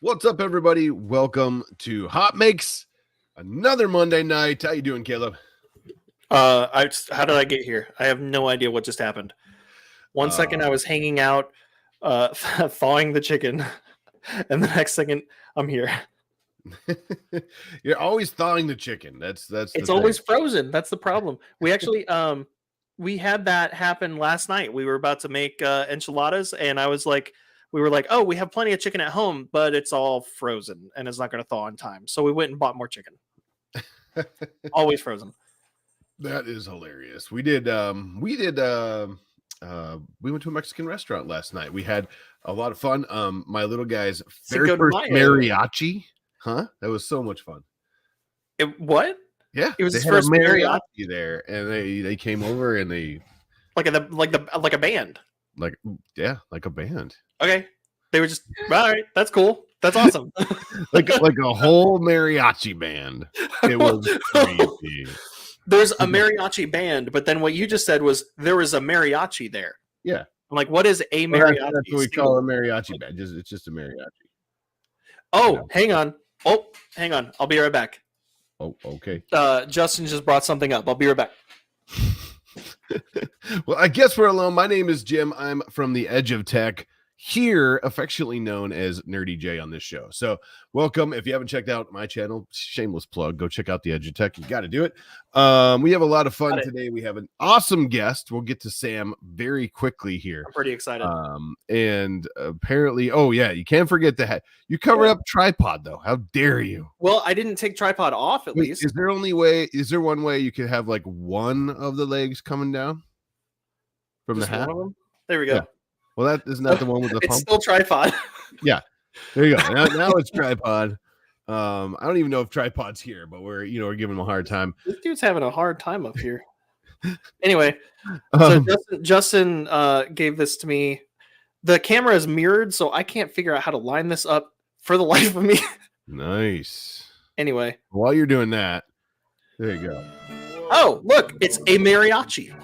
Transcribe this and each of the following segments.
What's up, everybody? Welcome to Hot Makes, another Monday night. How you doing, Caleb? How did I get here? I have no idea what just happened. One second I was hanging out, thawing the chicken, and the next second I'm here. You're always thawing the chicken. That's It's always frozen. That's the problem. We actually we had that happen last night. We were about to make enchiladas, and we were like, oh, we have plenty of chicken at home, but it's all frozen and it's not going to thaw in time. So we went and bought more chicken. Always frozen. That is hilarious. We went to a Mexican restaurant last night. We had a lot of fun. My little guy's very first mariachi. Huh? That was so much fun. What? Yeah, it was his first mariachi there, and they came over and they like a band. Like a band. Okay, they were just all right. That's cool. That's awesome. like a whole mariachi band. It was crazy. There's a mariachi band, but then what you just said was there was a mariachi there. Yeah, I'm like, what is a mariachi? That's what we call a mariachi band. It's just a mariachi. Oh, hang on. Oh, hang on. I'll be right back. Oh, okay. Justin just brought something up. I'll be right back. Well, I guess we're alone. My name is Jim. I'm from the Edge of Tech, here affectionately known as Nerdy J on this show. So welcome. If you haven't checked out my channel, shameless plug, go check out the Edge of Tech. You got to do it. We have a lot of fun today. We have an awesome guest. We'll get to Sam very quickly here. I'm pretty excited. And apparently, oh yeah, you can't forget the you cover up tripod though. How dare you? Well, I didn't take tripod off at least. Is there one way you could have like one of the legs coming down from Just the hat? One of them? There we go. Yeah. Well, that isn't that the one with the it's pump? Still tripod. Yeah, there you go. Now it's tripod. I don't even know if tripod's here, but we're giving him a hard time. This dude's having a hard time up here. Anyway, so Justin gave this to me. The camera is mirrored, so I can't figure out how to line this up for the life of me. Nice. Anyway, while you're doing that, there you go. Oh, look, it's a mariachi.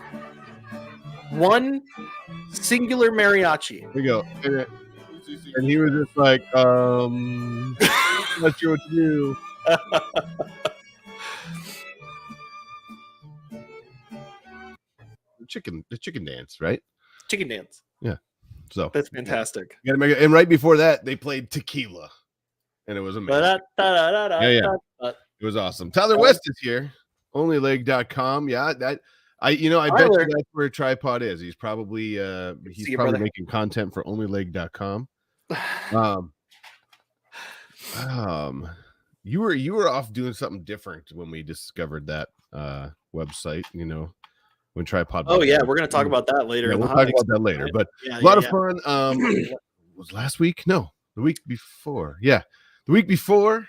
One singular mariachi. There you go. And he was just like, not sure what to do. The chicken dance, right? Chicken dance. Yeah. So that's fantastic. You gotta make it. And right before that, they played tequila. And it was amazing. Yeah. It was awesome. Tyler West is here. Onlyleg.com. Yeah, I bet you that's where Tripod is. He's probably making content for onlyleg.com. You were off doing something different when we discovered that website, when Tripod. Oh yeah, we're gonna talk about that later. Yeah, we'll talk about that later. But a lot of fun. Was last week? No, the week before. Yeah, the week before.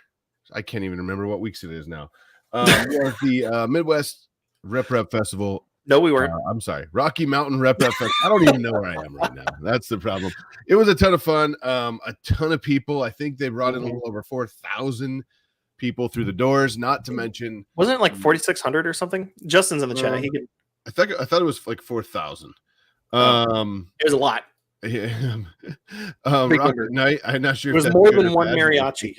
I can't even remember what weeks it is now. Was the Midwest Rep Festival. No, we weren't. I'm sorry. Rocky Mountain Rep Festival. I don't even know where I am right now. That's the problem. It was a ton of fun. A ton of people. I think they brought in a little over 4,000 people through the doors. Not to mention, wasn't it like 4,600 or something? Justin's in the chat. I thought it was like 4,000. It was a lot. Yeah. Rocket Night. I'm not sure. It was more than one mariachi.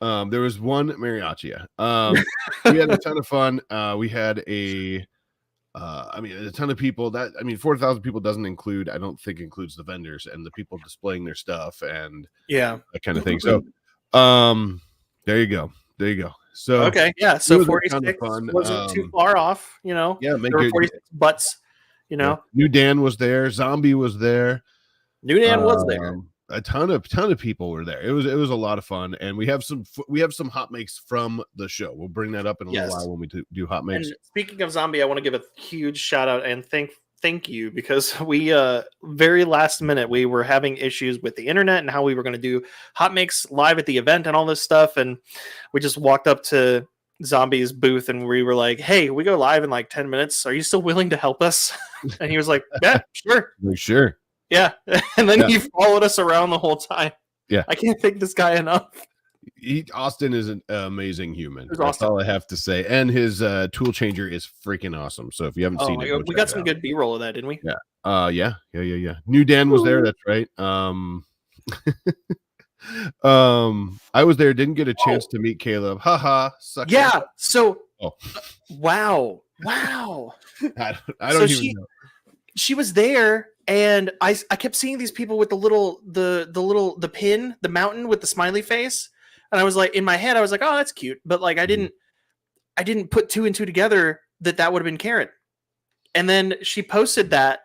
There was one mariachi. We had a ton of fun. We had a ton of people. 4,000 people doesn't include. I don't think includes the vendors and the people displaying their stuff and that kind of thing. So, there you go. So okay, yeah. So 46 wasn't too far off. Yeah, there were 46 butts. New Dan was there. Zombie was there. New Dan was there. A ton of people were there. It was a lot of fun, and we have some hot makes from the show. We'll bring that up in a little while when we do hot makes. And speaking of Zombie, I want to give a huge shout out and thank you, because we very last minute we were having issues with the internet and how we were going to do hot makes live at the event and all this stuff, and we just walked up to Zombie's booth and we were like, hey, we go live in like 10 minutes. Are you still willing to help us? And he was like, yeah, sure. Sure. Yeah. And then he followed us around the whole time. Yeah. I can't thank this guy enough. Austin is an amazing human. That's all I have to say. And his tool changer is freaking awesome. So if you haven't seen it, we got some good B-roll of that, didn't we? Yeah. Yeah. New Dan was there. That's right. I was there, didn't get a chance to meet Caleb. Haha. Sucker. Yeah. So, Oh. Wow. I don't even know. She was there, and I kept seeing these people with the pin, the mountain with the smiley face, and I was like, in my head, I was like, oh, that's cute, but like I didn't put two and two together that would have been Karen. And then she posted that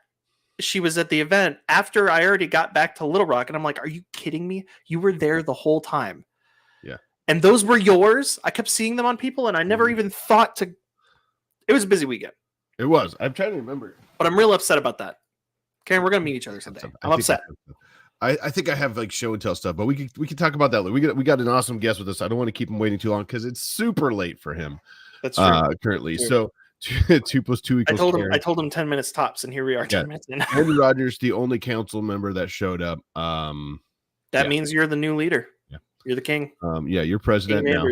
she was at the event after I already got back to Little Rock, and I'm like, are you kidding me? You were there the whole time. Yeah. And those were yours. I kept seeing them on people, and I never even thought to. It was a busy weekend. It was. I'm trying to remember. But I'm real upset about that. Karen, we're gonna meet each other someday. I'm upset. I think I have like show and tell stuff, but we can talk about that later. We got an awesome guest with us. I don't want to keep him waiting too long because it's super late for him. That's true. Currently. So 2 + 2 = I told him 10 minutes tops, and here we are 10 minutes in. Andy Rogers, the only council member that showed up. That means you're the new leader. Yeah. You're the king. You're president now.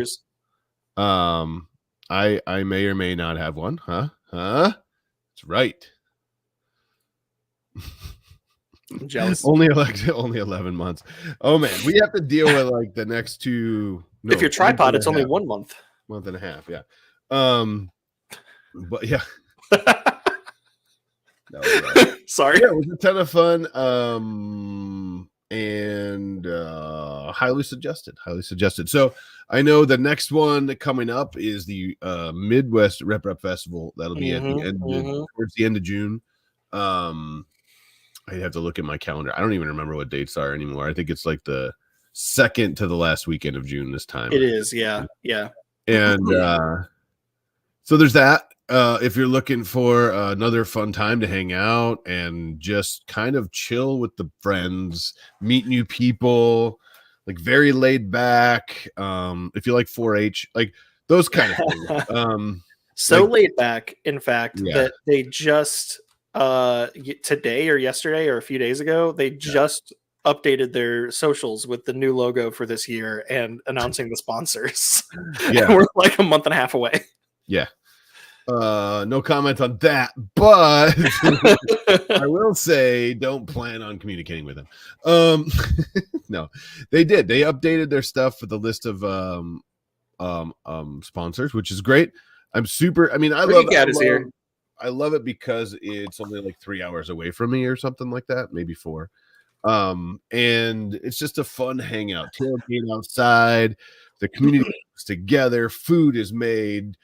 I may or may not have one. Huh? That's right. I'm jealous. Only 11 months. Oh man, we have to deal with like the next two. If you're tripod, it's only 1 month. Month and a half, yeah. But yeah. Sorry. Yeah, it was a ton of fun. And highly suggested. So I know the next one coming up is the Midwest Rep Festival. That'll be at the end towards the end of June. I'd have to look at my calendar. I don't even remember what dates are anymore. I think it's like the second to the last weekend of June this time. It is, yeah. And so there's that. If you're looking for another fun time to hang out and just kind of chill with the friends, meet new people, like very laid back. If you like 4-H, like those kind of things. Laid back, in fact, that they just today or yesterday or a few days ago, they just updated their socials with the new logo for this year and announcing the sponsors. Yeah. We're like a month and a half away. Yeah. No comment on that, but I will say don't plan on communicating with them. No, they did. They updated their stuff for the list of sponsors, which is great. I'm super. I mean, I love it because it's only like 3 hours away from me or something like that, maybe 4. And it's just a fun hangout, tailgate outside. The community is together. Food is made.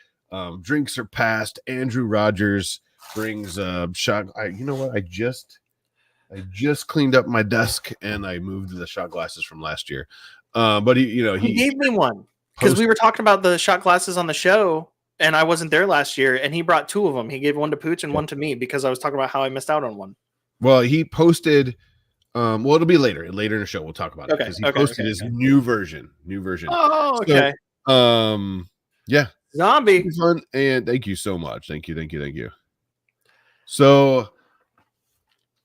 Drinks are passed. Andrew Rogers brings shot. You know what? I just cleaned up my desk and I moved the shot glasses from last year. But he gave me one because we were talking about the shot glasses on the show, and I wasn't there last year, and he brought 2 of them. He gave one to Pooch and one to me because I was talking about how I missed out on one. Well, he posted. Well, it'll be later in the show. We'll talk about it because he posted his new version. Oh, okay. So, yeah. Zombie fun, and thank you so much. Thank you. So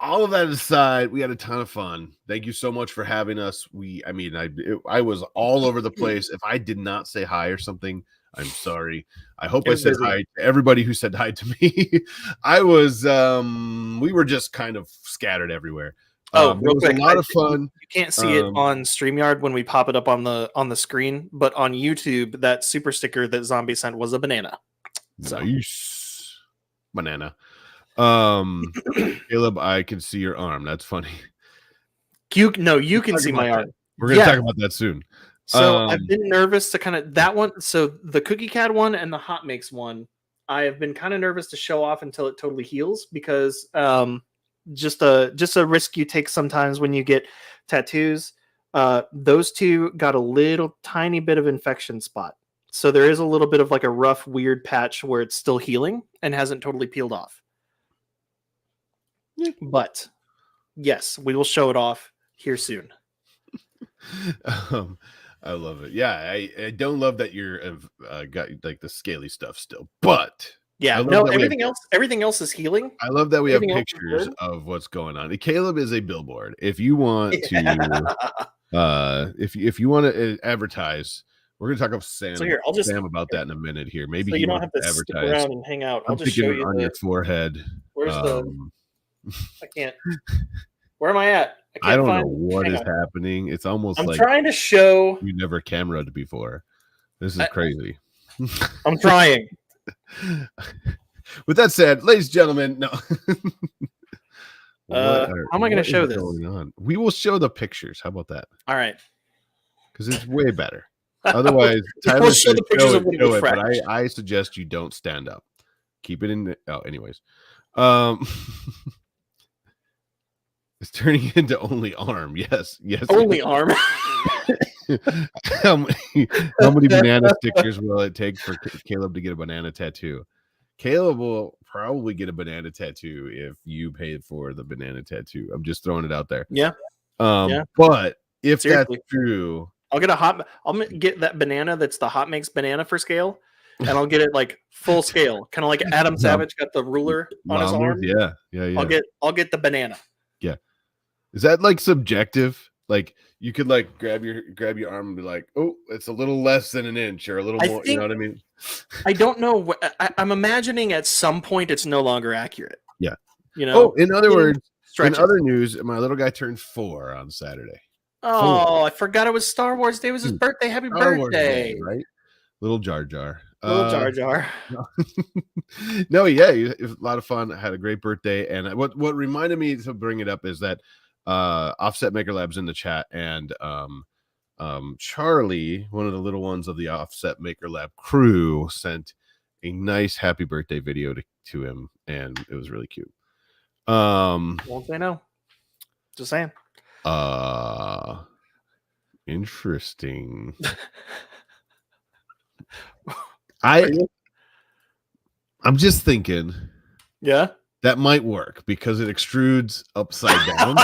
all of that aside, we had a ton of fun. Thank you so much for having us. I was all over the place. If I did not say hi or something, I'm sorry. I hope I said hi to everybody who said hi to me. We were just kind of scattered everywhere. Real quick, a lot of fun. You can't see it on StreamYard when we pop it up on the screen, but on YouTube, that super sticker that Zombie sent was a banana. So. Nice. Banana. Caleb, I can see your arm. That's funny. You can see my arm. We're gonna talk about that soon. So I've been nervous to kind of that one. So the Cookie Cat one and the Hot Mix one, I have been kind of nervous to show off until it totally heals because just a risk you take sometimes when you get tattoos. Those 2 got a little tiny bit of infection spot. So there is a little bit of like a rough, weird patch where it's still healing and hasn't totally peeled off. Yeah. But yes, we will show it off here soon. I love it. Yeah, I don't love that you're got like the scaly stuff still, but yeah, no, everything else is healing. I love that we have pictures of what's going on. Caleb is a billboard. If you want to, if you want to advertise, we're gonna talk about Sam. So here, Sam about that in a minute. Here, maybe so you don't have to stick around and hang out. I'll just show you on your forehead. Where's I can't. Where am I at? I can't don't know find. what Hang is on. happening. It's almost I'm like trying to show. you never cameraed before. This is crazy. I'm trying. With that said, ladies and gentlemen, no. How am I going to what show is this? going on? We will show the pictures. How about that? All right. Because it's way better. Otherwise, We'll Tyler show said, the pictures of when it was it, but fresh. I suggest you don't stand up. Keep it in the. Oh, anyways. It's turning into only arm. Yes. Only arm. how many banana stickers will it take for Caleb to get a banana tattoo? Caleb will probably get a banana tattoo if you pay for the banana tattoo. I'm just throwing it out there. Yeah. But if Seriously. that's true, I'll get that banana that's the Hot Makes banana for scale, and I'll get it like full scale, kind of like Adam Savage got the ruler on his arm. Yeah. I'll get the banana. Yeah. Is that like subjective? Like you could like grab your arm and be like, oh, it's a little less than an inch or a little more. You know what I mean? I don't know. I'm imagining at some point it's no longer accurate. Yeah. You know. Oh, in other words, in other news, my little guy turned 4 on Saturday. Oh, I forgot it was Star Wars Day. It was his birthday. Happy birthday. Day, right? Little Jar Jar. Little Jar Jar. No, yeah, it was a lot of fun. I had a great birthday. And what reminded me to bring it up is that Offset Maker Lab's in the chat, and Charlie, one of the little ones of the Offset Maker Lab crew, sent a nice happy birthday video to him, and it was really cute. Won't say no. Just saying. Interesting. I'm just thinking. Yeah. That might work because it extrudes upside down.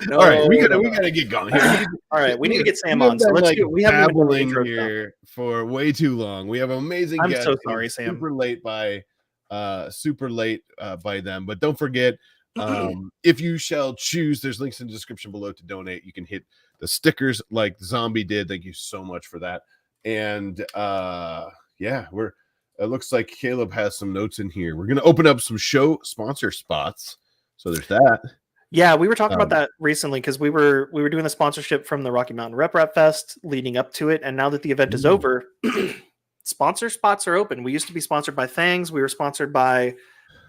No, all right, we gotta get going here. All right, we need to get Sam on. So let's do. We haven't been here for way too long. We have an amazing. I'm guest. so sorry, Sam. Super late by them, but don't forget. If you shall choose, there's links in the description below to donate. You can hit the stickers like Zombie did. Thank you so much for that. And yeah, it looks like Caleb has some notes in here. We're gonna open up some show sponsor spots. So there's that. Yeah, we were talking about that recently because we were doing the sponsorship from the Rocky Mountain RMRRF Fest leading up to it, and now that the event is over, sponsor spots are open. We used to be sponsored by Thangs. We were sponsored by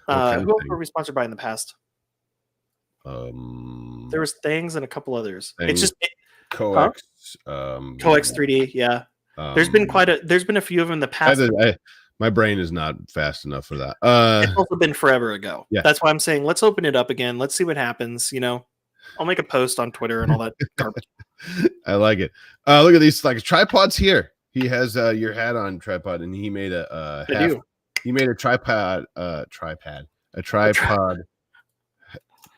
who else were we sponsored by in the past? There was Thangs and a couple others. It's just Coax, Coax 3D. Yeah, there's been a few of them in the past. My brain is not fast enough for that. It's also been forever ago. Yeah, that's why I'm saying let's open it up again. Let's see what happens. You know, I'll make a post on Twitter and all that garbage. I like it. Look at these like tripods here. He has your hat on tripod, and he made he made a tripod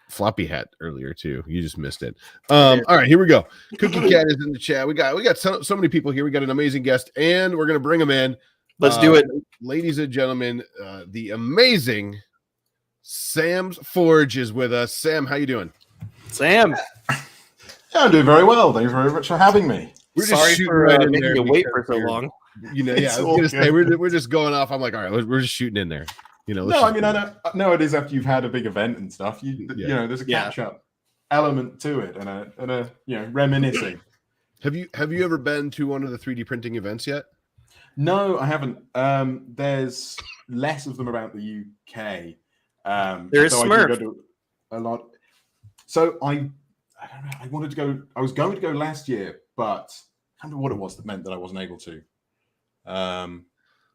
floppy hat earlier too. You just missed it. All right, here we go. Cookie Cat is in the chat. We got so many people here. We got an amazing guest, and we're gonna bring him in. Let's do it, ladies and gentlemen. The amazing Sam's Forge is with us. Sam, how you doing? Sam, yeah, I'm doing very well. Thanks very much for having me. We're just sorry for making you wait for so long. You know, yeah, I was gonna say we're just going off. I'm like, all right, we're just shooting in there. You know, no, I mean, I know it is after you've had a big event and stuff. You know, there's a catch up element to it, and a you know, reminiscing. Have you ever been to one of the 3D printing events yet? No, I haven't. There's less of them about the UK. There is Smurf. I go to a lot. So I don't know. I wanted to go. I was going to go last year, but I don't know what it was that meant that I wasn't able to.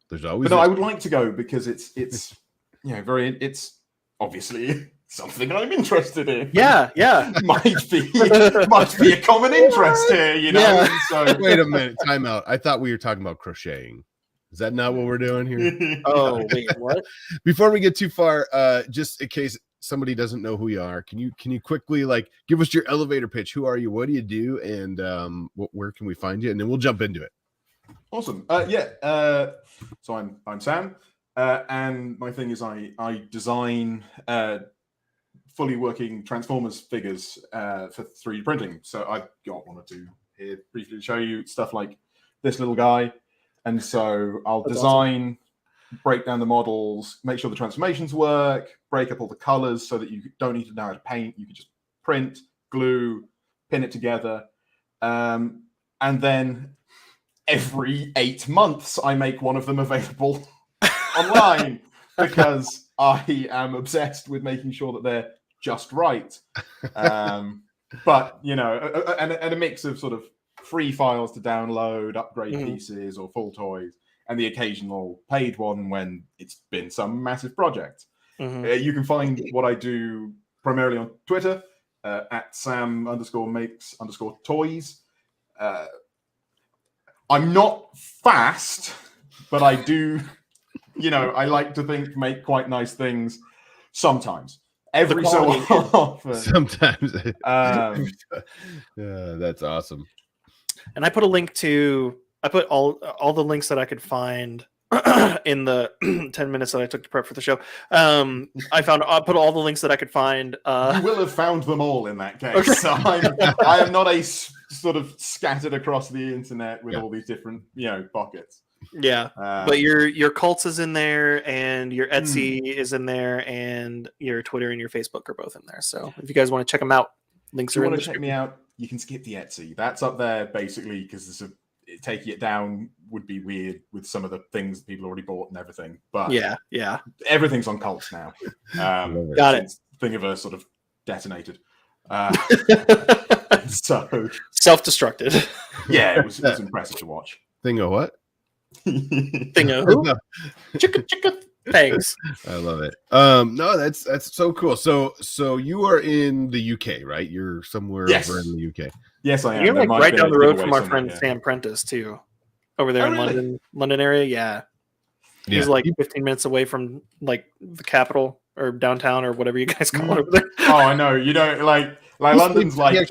There's always. But no, I would like to go because it's you know, it's obviously something I'm interested in. Yeah. might be a common interest here, you know. Yeah. So wait a minute, time out. I thought we were talking about crocheting. Is that not what we're doing here? Oh, wait, what? Before we get too far, just in case somebody doesn't know who you are, can you quickly like give us your elevator pitch? Who are you? What do you do? And where can we find you? And then we'll jump into it. Awesome. So I'm Sam, and my thing is I design fully working Transformers figures for 3D printing. So I've got one or two here briefly to show you stuff like this little guy. And so I'll design break down the models, make sure the transformations work, break up all the colors so that you don't need to know how to paint. You can just print, glue, pin it together. And then every 8 months, I make one of them available online because I am obsessed with making sure that they're just right. But, you know, and a mix of sort of free files to download, upgrade pieces or full toys, and the occasional paid one when it's been some massive project. You can find what I do primarily on Twitter at Sam_makes_toys. I'm not fast, but I do, you know, I like to make quite nice things sometimes. Every so often. Sometimes. That's awesome. And I put a link to, I put all the links that I could find in the 10 minutes that I took to prep for the show. I put all the links that I could find. You will have found them all in that case. Okay. So I am not a sort of scattered across the internet with all these different, you know, pockets. Yeah, but your cults is in there, and your Etsy is in there, and your Twitter and your Facebook are both in there. So if you guys want to check them out, links are in the description. Check me out. You can skip the Etsy. That's up there basically because taking it down would be weird with some of the things that people already bought and everything. But yeah, everything's on cults now. Got it. Thingiverse sort of detonated. So self-destructed. Yeah, it was impressive to watch. Thing of what? Thing of who? Chicka. Thanks. I love it. No, that's so cool. So you are in the UK, right? You're somewhere over in the UK. Yes, I am. You're like right down the road from our friend Sam Prentice too, over there in London area. Yeah, he's like 15 minutes away from like the capital or downtown or whatever you guys call it over there. Oh, I know. You don't like London's like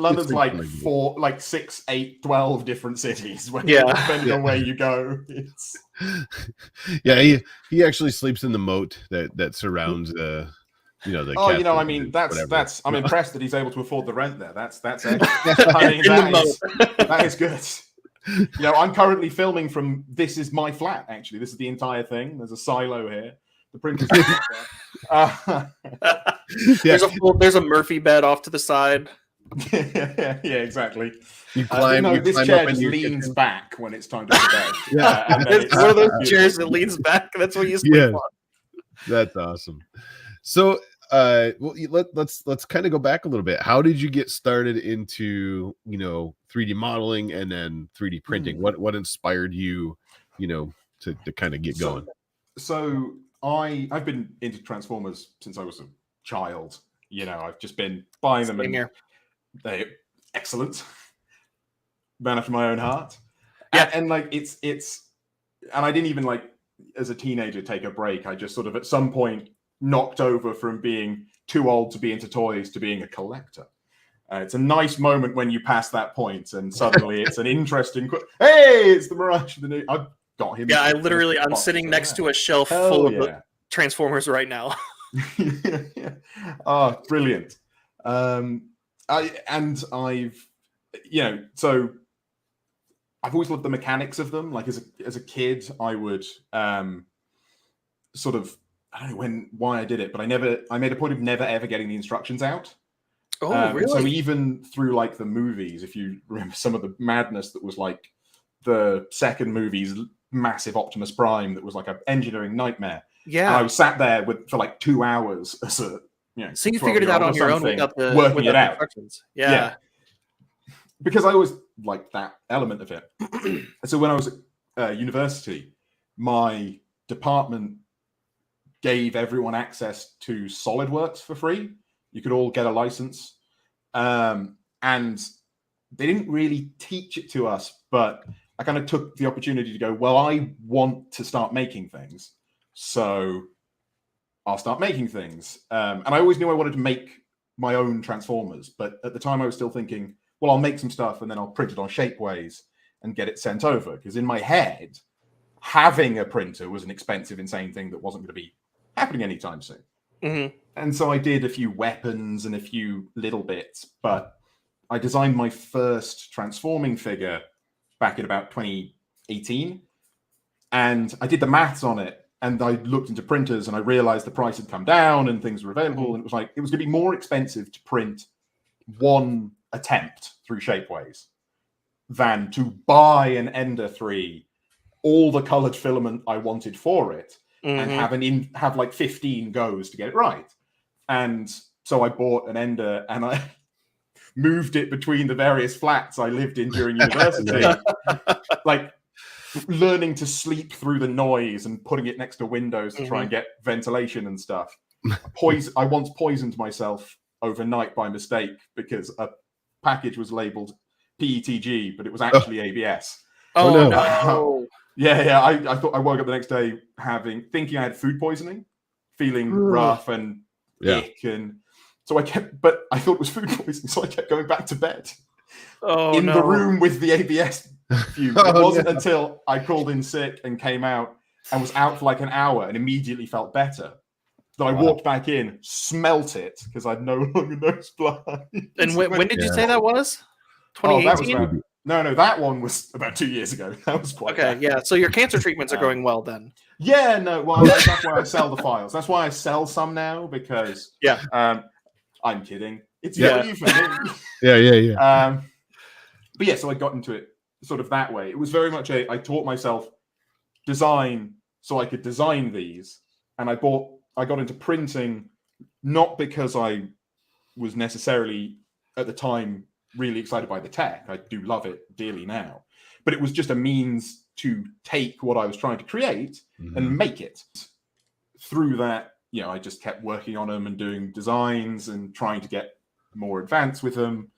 6, 8, 12 different cities. Depending on where you go. Yeah, he actually sleeps in the moat that surrounds you know, I mean, that's I'm impressed that he's able to afford the rent there. That's I mean, that is good. You know, I'm currently filming from this is my flat. Actually, this is the entire thing. There's a silo here. The printer's there's a Murphy bed off to the side. Yeah, exactly. You climb. This chair just leans back when it's time to go to bed. And it's one of those chairs that leans back. That's what you sleep on. That's awesome. So, let's kind of go back a little bit. How did you get started into 3D modeling and then 3D printing? What inspired you, to kind of get going? So I've been into Transformers since I was a child. I've just been buying them, and they're excellent. Man after my own heart. Yeah, and like it's, and I didn't even as a teenager take a break. I just sort of at some point knocked over from being too old to be into toys to being a collector. It's a nice moment when you pass that point, and suddenly it's an interesting. Hey, it's the Mirage of the new. I've got him. Yeah, I'm sitting next to a shelf full of Transformers right now. Oh, brilliant. I've always loved the mechanics of them. Like as a kid, I would sort of, I don't know why I did it, but I made a point of never ever getting the instructions out. Oh, really? So even through the movies, if you remember some of the madness that was the second movie's massive Optimus Prime, that was like an engineering nightmare. Yeah, and I was sat there for 2 hours as a So you figured it out on your own without working it out. Yeah, because I always liked that element of it. So when I was at university, my department gave everyone access to SolidWorks for free. You could all get a license, and they didn't really teach it to us, but I kind of took the opportunity to go, well, I want to start making things, so I'll start making things. And I always knew I wanted to make my own Transformers, but at the time I was still thinking, well, I'll make some stuff and then I'll print it on Shapeways and get it sent over. Because in my head, having a printer was an expensive, insane thing that wasn't going to be happening anytime soon. Mm-hmm. And so I did a few weapons and a few little bits, but I designed my first transforming figure back in about 2018. And I did the maths on it. and I looked into printers and I realized the price had come down and things were available. And it was like, it was going to be more expensive to print one attempt through Shapeways than to buy an Ender 3, all the colored filament I wanted for it, and have like 15 goes to get it right. And so I bought an Ender and I moved it between the various flats I lived in during university, like learning to sleep through the noise and putting it next to windows to try and get ventilation and stuff. I once poisoned myself overnight by mistake because a package was labeled PETG, but it was actually ABS. Oh no. Yeah. I thought I woke up the next day thinking I had food poisoning, feeling rough and ick, and so I thought it was food poisoning, so I kept going back to bed in the room with the ABS fume. It wasn't until I called in sick and came out and was out for like an hour and immediately felt better that I walked back in, smelt it because I'd no longer nose blind. And when did you say that was? 2018? No, that one was about 2 years ago. That was quite bad. Yeah. So your cancer treatments are going well then. Yeah, no, well, that's why I sell the files. That's why I sell some now, because I'm kidding. It's value for me. Yeah. But yeah, so I got into it sort of that way. It was very much I taught myself design so I could design these, and I got into printing not because I was necessarily at the time really excited by the tech. I do love it dearly now, but it was just a means to take what I was trying to create and make it. Through that, I just kept working on them and doing designs and trying to get more advanced with them,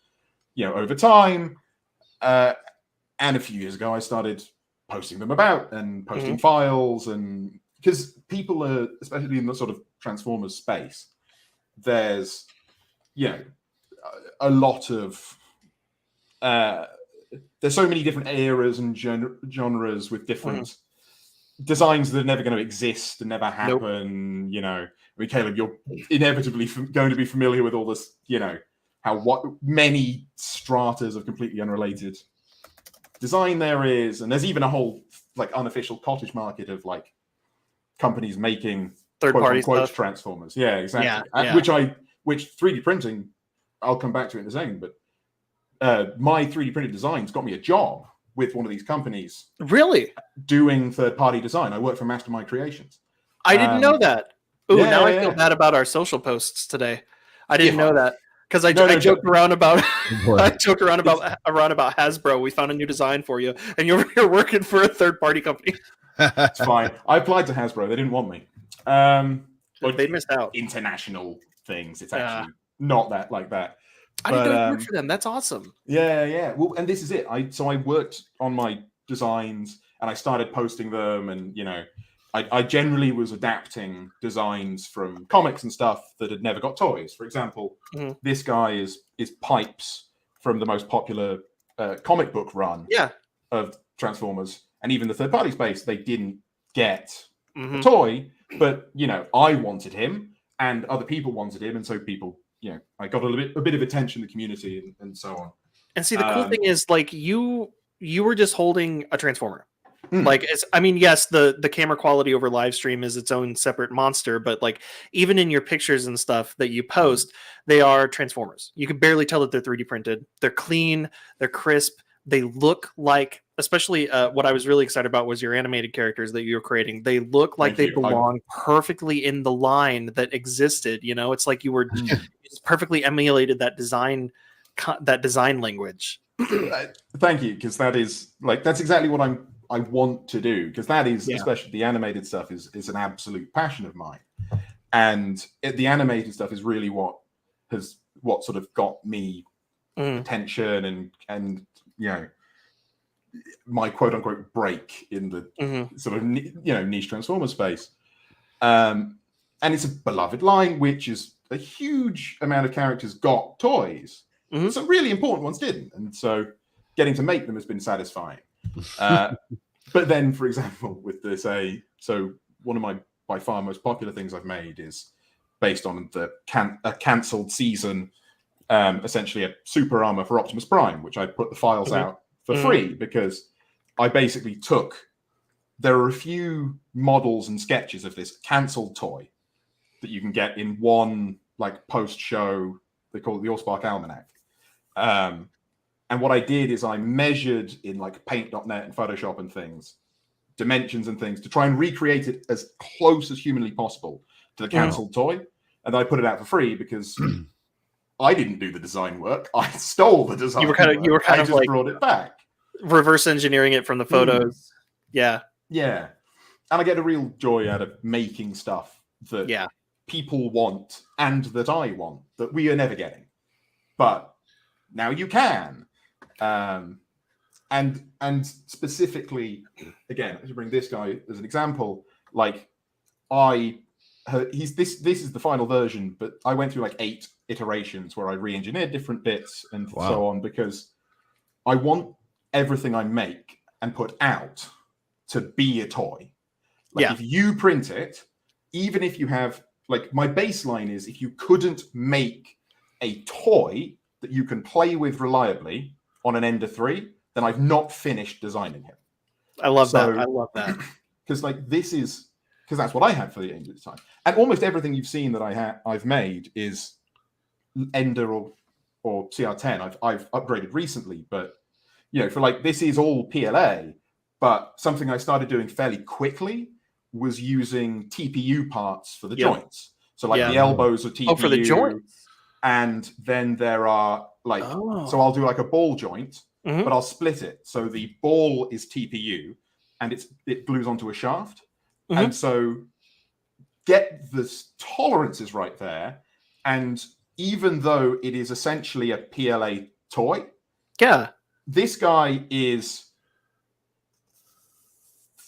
over time. And a few years ago, I started posting them about and posting files, and because people are, especially in the sort of Transformers space, there's, a lot of there's so many different eras and genres with different designs that are never going to exist and never happen. I mean, Caleb, you're inevitably going to be familiar with all this, what many stratas of completely unrelated design there is, and there's even a whole like unofficial cottage market of like companies making third-party stuff. Transformers. Yeah, exactly. Which 3D printing, I'll come back to it in a second, but my 3D printed designs got me a job with one of these companies. Really? Doing third-party design. I work for Mastermind Creations. I didn't know that. Ooh, I feel bad about our social posts today. I didn't know that. Because I joked around about about Hasbro. We found a new design for you, and you're here working for a third-party company. It's fine. I applied to Hasbro. They didn't want me. But they missed out. International things. It's actually not that like that. I didn't know you worked for them. That's awesome. Yeah. Well, and this is it. I worked on my designs and I started posting them, and I generally was adapting designs from comics and stuff that had never got toys. For example, this guy is Pipes from the most popular comic book run of Transformers, and even the third party space, they didn't get a toy, but I wanted him and other people wanted him, and so people, I got a bit of attention in the community and so on. And see, the cool thing is, like, you were just holding a Transformer. Like, yes, the camera quality over live stream is its own separate monster, but like even in your pictures and stuff that you post, they are Transformers. You can barely tell that they're 3D printed. They're clean, they're crisp, they look like, especially what I was really excited about was your animated characters that you were creating. They look like they belong perfectly in the line that existed. It's like you were just perfectly emulated that design language. Thank you, because that's exactly what I want to do, because that is, especially the animated stuff, is an absolute passion of mine, and the animated stuff is really what sort of got me attention and my quote unquote break in the sort of niche Transformer space, and it's a beloved line, which is a huge amount of characters got toys, some really important ones didn't, and so getting to make them has been satisfying. But then, for example, with this, so one of my by far most popular things I've made is based on a cancelled season, essentially a super armor for Optimus Prime, which I put the files out for free, because I basically took there are a few models and sketches of this cancelled toy that you can get in one like post-show. They call it the Allspark Almanac. And what I did is I measured in like Paint.net and Photoshop and things, dimensions and things, to try and recreate it as close as humanly possible to the cancelled toy. And I put it out for free because I didn't do the design work. I stole the design. You were kind of just like brought it back, reverse engineering it from the photos. Yeah. And I get a real joy out of making stuff that people want and that I want that we are never getting, but now you can. And specifically, again, to bring this guy as an example, like this is the final version, but I went through like 8 iterations where I re-engineered different bits and so on, because I want everything I make and put out to be a toy. Like if you print it, even if you have, like, my baseline is if you couldn't make a toy that you can play with reliably on an Ender 3, then I've not finished designing him. I love that. I love that. Because like because that's what I had for the Ender time. And almost everything you've seen that I've made is Ender or CR10. I've upgraded recently, but for like this is all PLA. But something I started doing fairly quickly was using TPU parts for the joints. So like the elbows are TPU. Oh, for the joints. And then there are like, so I'll do like a ball joint, but I'll split it. So the ball is TPU and it glues onto a shaft. And so get the tolerances right there. And even though it is essentially a PLA toy, this guy is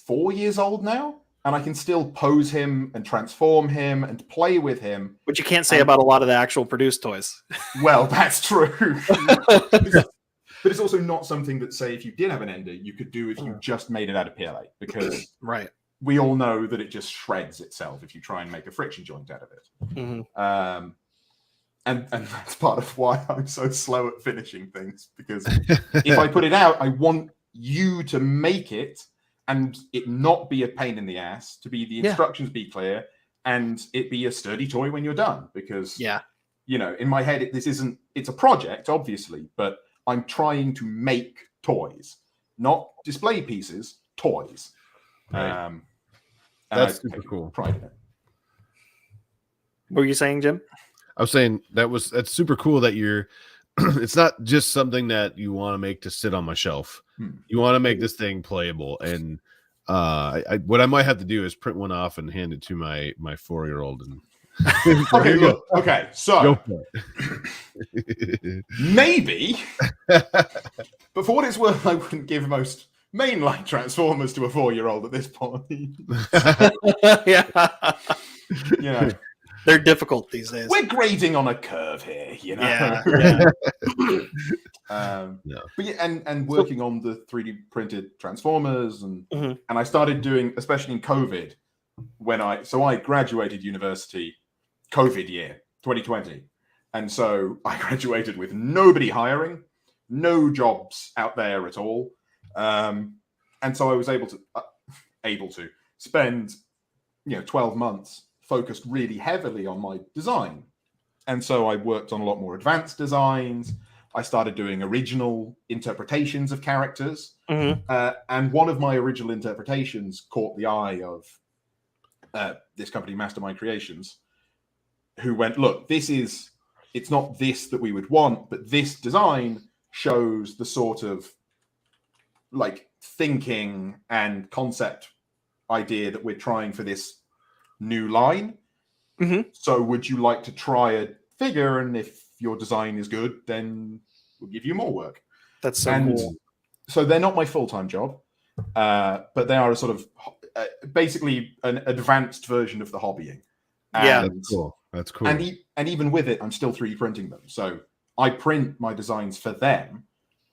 4 years old now. And I can still pose him and transform him and play with him. Which you can't say about a lot of the actual produced toys. Well, that's true. But it's also not something that, say, if you did have an Ender, you could do if you just made it out of PLA. Because we all know that it just shreds itself if you try and make a friction joint out of it. And that's part of why I'm so slow at finishing things. Because if I put it out, I want you to make it and it not be a pain in the ass, to be the instructions be clear, and it be a sturdy toy when you're done. Because, in my head, it's a project, obviously, but I'm trying to make toys, not display pieces, toys. Right. That's super cool. Pride in it. What were you saying, Jim? I was saying that's super cool that you're, it's not just something that you want to make to sit on my shelf. You want to make this thing playable. And what I might have to do is print one off and hand it to my 4-year-old. And okay, look. Okay, so maybe, but for what it's worth, I wouldn't give most mainline Transformers to a 4-year-old at this point. They're difficult these days. We're grading on a curve here, But and working on the 3D printed Transformers and I started doing, especially in COVID, when I graduated university COVID year 2020, and so I graduated with nobody hiring, no jobs out there at all, and so I was able to spend 12 months focused really heavily on my design. And so I worked on a lot more advanced designs. I started doing original interpretations of characters. And one of my original interpretations caught the eye of this company, Mastermind Creations, who went, look, it's not this that we would want, but this design shows the sort of like thinking and concept idea that we're trying for this new line. So would you like to try a figure, and if your design is good, then we'll give you more work. That's so cool. So they're not my full-time job, but they are a sort of basically an advanced version of the hobbying. That's cool. And even with it, I'm still 3D printing them. So I print my designs for them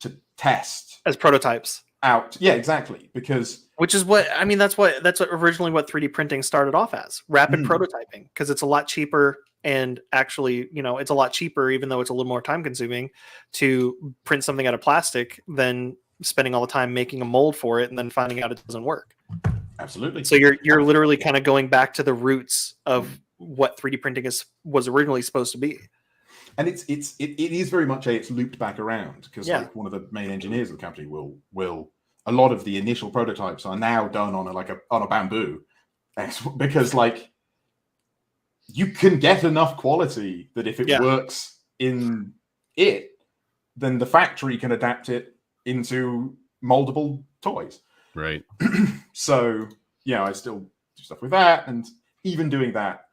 to test as prototypes out. Yeah, exactly. Which is what I mean. That's originally what 3D printing started off as, rapid prototyping, because it's a lot cheaper, and actually, it's a lot cheaper, even though it's a little more time consuming to print something out of plastic than spending all the time making a mold for it and then finding out it doesn't work. Absolutely. So you're literally kind of going back to the roots of what 3D printing was originally supposed to be. And it is very much it's looped back around, because Yeah. like one of the main engineers of the company will a lot of the initial prototypes are now done on a bamboo, because like you can get enough quality that if it works in it, then the factory can adapt it into moldable toys. Right. So yeah, I still do stuff with that, and even doing that,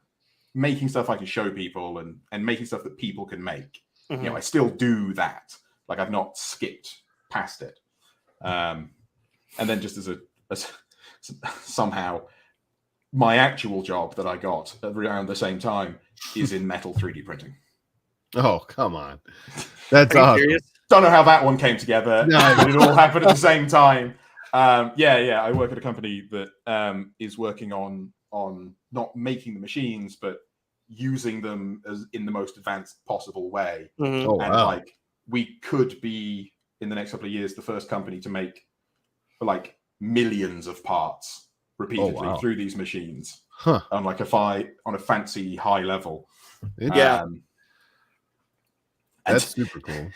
making stuff I can show people and making stuff that people can make. Mm-hmm. You know, I still do that. Like I've not skipped past it. And then just as somehow my actual job that I got around the same time is in metal 3D printing. Oh, come on. That's Are you awesome. serious? Don't know how that one came together. No. But it all happened at the same time. Yeah. I work at a company that is working on not making the machines, but using them as in the most advanced possible way. Mm-hmm. Oh, And wow. like we could be in the next couple of years the first company to make like millions of parts repeatedly through these machines on like on a fancy high level. Yeah. That's super cool.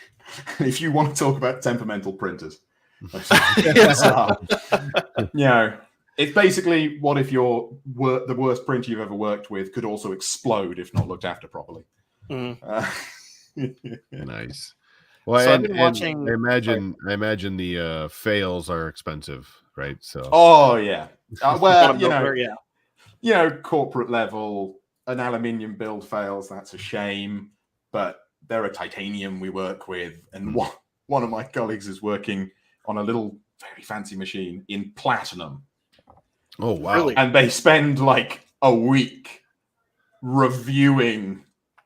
If you want to talk about temperamental printers, you know, it's basically what if the worst printer you've ever worked with could also explode if not looked after properly. Nice. Well, So I've and, been watching. I imagine the fails are expensive, right? So. Oh yeah. Well, you know, corporate level, an aluminium build fails. That's a shame, but they're a titanium we work with, and one of my colleagues is working on a little very fancy machine in platinum. Oh wow! Really? And they spend like a week reviewing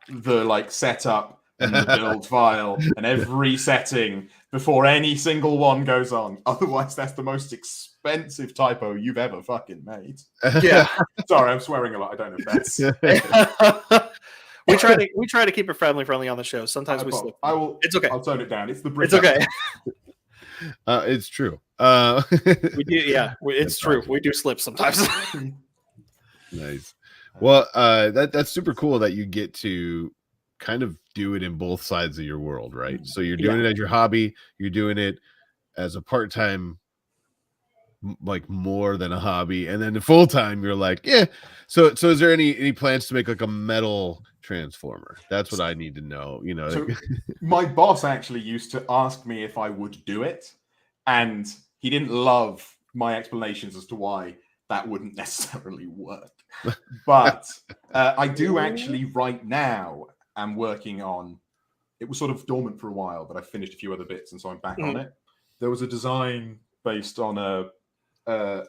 the like setup and the build file and every setting before any single one goes on. Otherwise, that's the most expensive typo you've ever fucking made. Yeah. Sorry, I'm swearing a lot. I don't know if that's. we try to keep it friendly on the show. Sometimes we slip. I will. It's okay. I'll tone it down. It's the British. It's okay. It's true. We do. Yeah, it's true. Awesome. We do slip sometimes. Nice. Well, that's super cool that you get to kind of do it in both sides of your world, right? So you're doing it as your hobby. You're doing it as a part-time, like more than a hobby, and then the full time you're like, yeah. So is there any plans to make like a metal transformer? That's what I need to know. You know, so my boss actually used to ask me if I would do it, and he didn't love my explanations as to why that wouldn't necessarily work. But I do actually right now. I'm working on. It was sort of dormant for a while, but I finished a few other bits, and so I'm back on it. There was a design based on a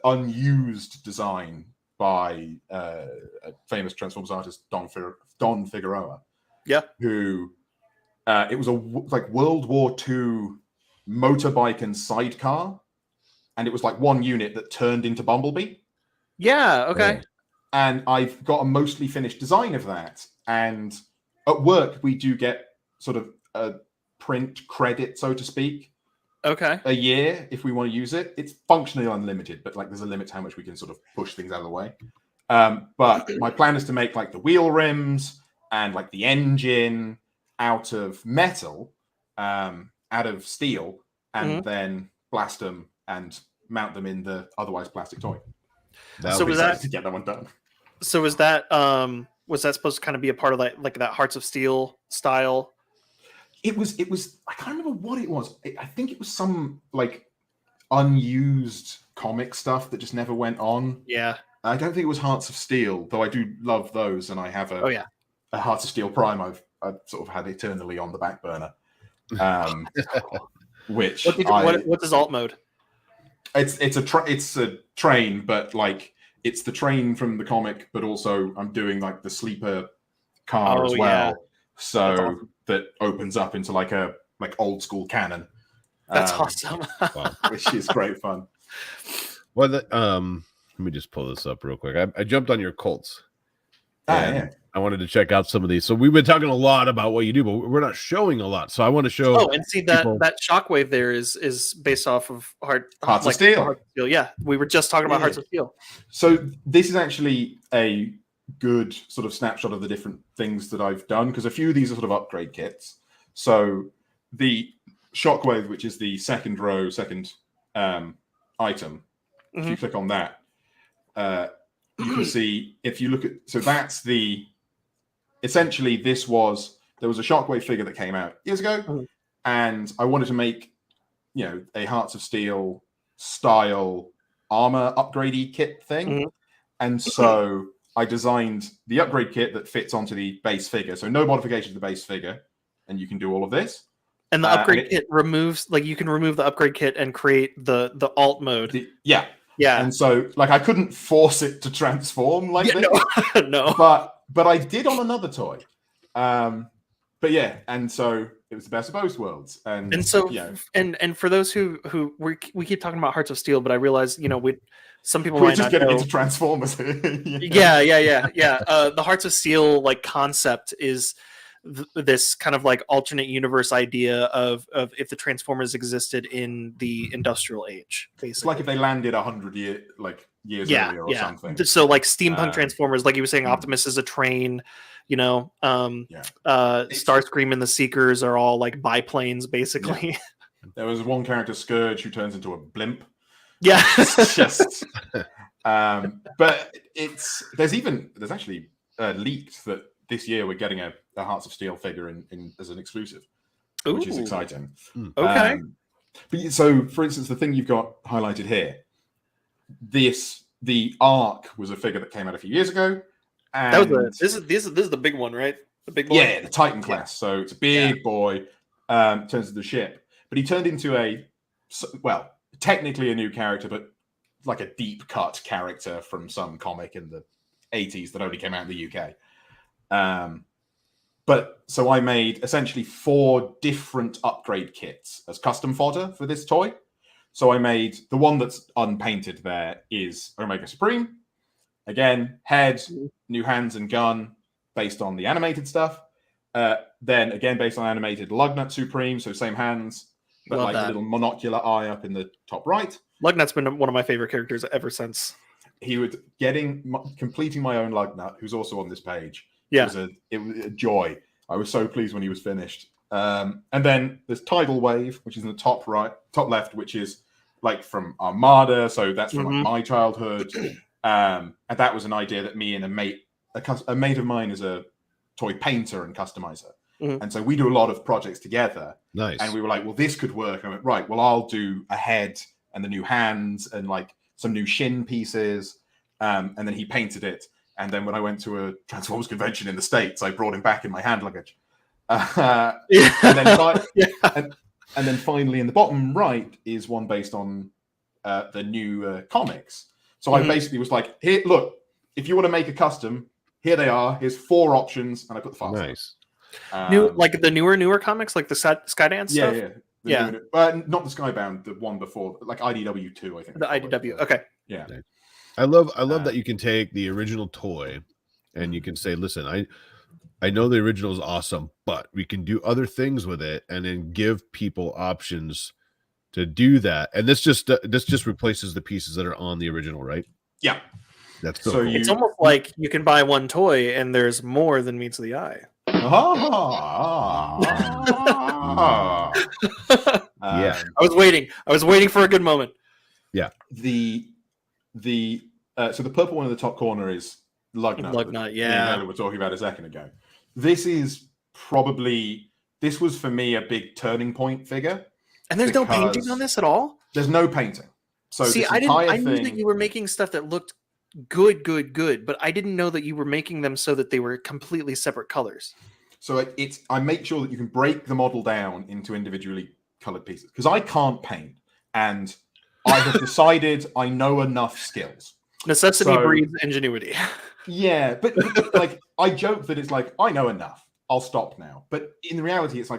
unused design by a famous Transformers artist, Don Figueroa. Yeah, who it was a like World War II motorbike and sidecar, and it was like one unit that turned into Bumblebee. Yeah. Okay. And I've got a mostly finished design of that, and at work we do get sort of a print credit, so to speak. Okay. A year if we want to use it. It's functionally unlimited, but like there's a limit to how much we can sort of push things out of the way. But my plan is to make like the wheel rims and like the engine out of metal, out of steel, and then blast them and mount them in the otherwise plastic toy. So was that to get that one done? So was that supposed to kind of be a part of like that Hearts of Steel style? It was. I can't remember what it was. I think it was some like unused comic stuff that just never went on. Yeah. I don't think it was Hearts of Steel, though I do love those, and I have a Hearts of Steel Prime I've sort of had eternally on the back burner. Which what is alt mode? It's a train, but like it's the train from the comic, but also I'm doing like the sleeper car as well. Yeah. So awesome. That opens up into like old school cannon. That's awesome. Which is great fun. Well, let me just pull this up real quick. I jumped on your Colts. Yeah. I wanted to check out some of these. So we've been talking a lot about what you do, but we're not showing a lot. So I want to show. Oh, and see that shockwave there is based off of Hearts of Steel. Yeah, we were just talking about Hearts of Steel. So this is actually a good sort of snapshot of the different things that I've done, because a few of these are sort of upgrade kits. So the Shockwave, which is the second row, second item, if you click on that, you can see, if you look at, so that's the, essentially there was a Shockwave figure that came out years ago, and I wanted to make, a Hearts of Steel style armor upgradey kit thing. And so I designed the upgrade kit that fits onto the base figure. So no modification to the base figure, and you can do all of this. And the upgrade kit removes, you can remove the upgrade kit and create the alt mode. Yeah. And so, I couldn't force it to transform like this. No. But I did on another toy. But yeah, and so it was the best of both worlds. And so, and for those who we keep talking about Hearts of Steel, but I realize, some people might not getting know. into Transformers. Yeah. The Hearts of Steel concept is this kind of alternate universe idea of if the Transformers existed in the industrial age, basically. It's like if they landed 100 years earlier or something. So steampunk Transformers, like you were saying, Optimus is a train, Starscream and the Seekers are all biplanes, basically. There was one character, Scourge, who turns into a blimp. Yeah. It's just but there's actually leaked that this year we're getting a Hearts of Steel figure in as an exclusive, which is exciting. Okay. But so, for instance, the thing you've got highlighted here, the Ark was a figure that came out a few years ago, and this is the big one, right? The big boy. Yeah, the Titan class. So it's a big boy, turns into the ship, but he turned into technically a new character, but like a deep cut character from some comic in the 80s that only came out in the UK. But so I made essentially 4 different upgrade kits as custom fodder for this toy. So I made the one that's unpainted there is Omega Supreme. Again, head, new hands and gun based on the animated stuff. Then again, based on animated Lugnut Supreme, so same hands, but a little monocular eye up in the top right. Lugnut's been one of my favorite characters ever since. He was completing my own Lugnut, who's also on this page. Yeah. It was a joy. I was so pleased when he was finished. And then there's Tidal Wave, which is in the top left, which is from Armada. So that's from my childhood. And that was an idea that me and a mate of mine is a toy painter and customizer. And so we do a lot of projects together. Nice. And we were like, well, this could work. I went, right, well, I'll do a head and the new hands and some new shin pieces. And then he painted it. And then when I went to a Transformers convention in the States, I brought him back in my hand luggage. And then finally in the bottom right is one based on the new comics. So I basically was like, here, look, if you want to make a custom, here they are. Here's 4 options. And I put the files. Nice. The newer comics, like the Skydance stuff? Yeah. But not the Skybound, the one before, IDW 2, I think. The IDW, okay. Yeah. I love that you can take the original toy and you can say, listen, I know the original is awesome, but we can do other things with it and then give people options to do that. And this just replaces the pieces that are on the original, right? Yeah. That's so cool. It's almost like you can buy one toy and there's more than meets the eye. Yeah. I was waiting for a good moment. Yeah. So the purple one in the top corner is Lugnut. Yeah. We were talking about a second ago. This was for me a big turning point figure. And there's no painting on this at all? There's no painting. So see, I knew that you were making stuff that looked good, but I didn't know that you were making them so that they were completely separate colors. So I make sure that you can break the model down into individually colored pieces, because I can't paint, and I have decided I know enough skills. Necessity breeds ingenuity. Yeah, but I joke that it's I know enough. I'll stop now. But in reality, it's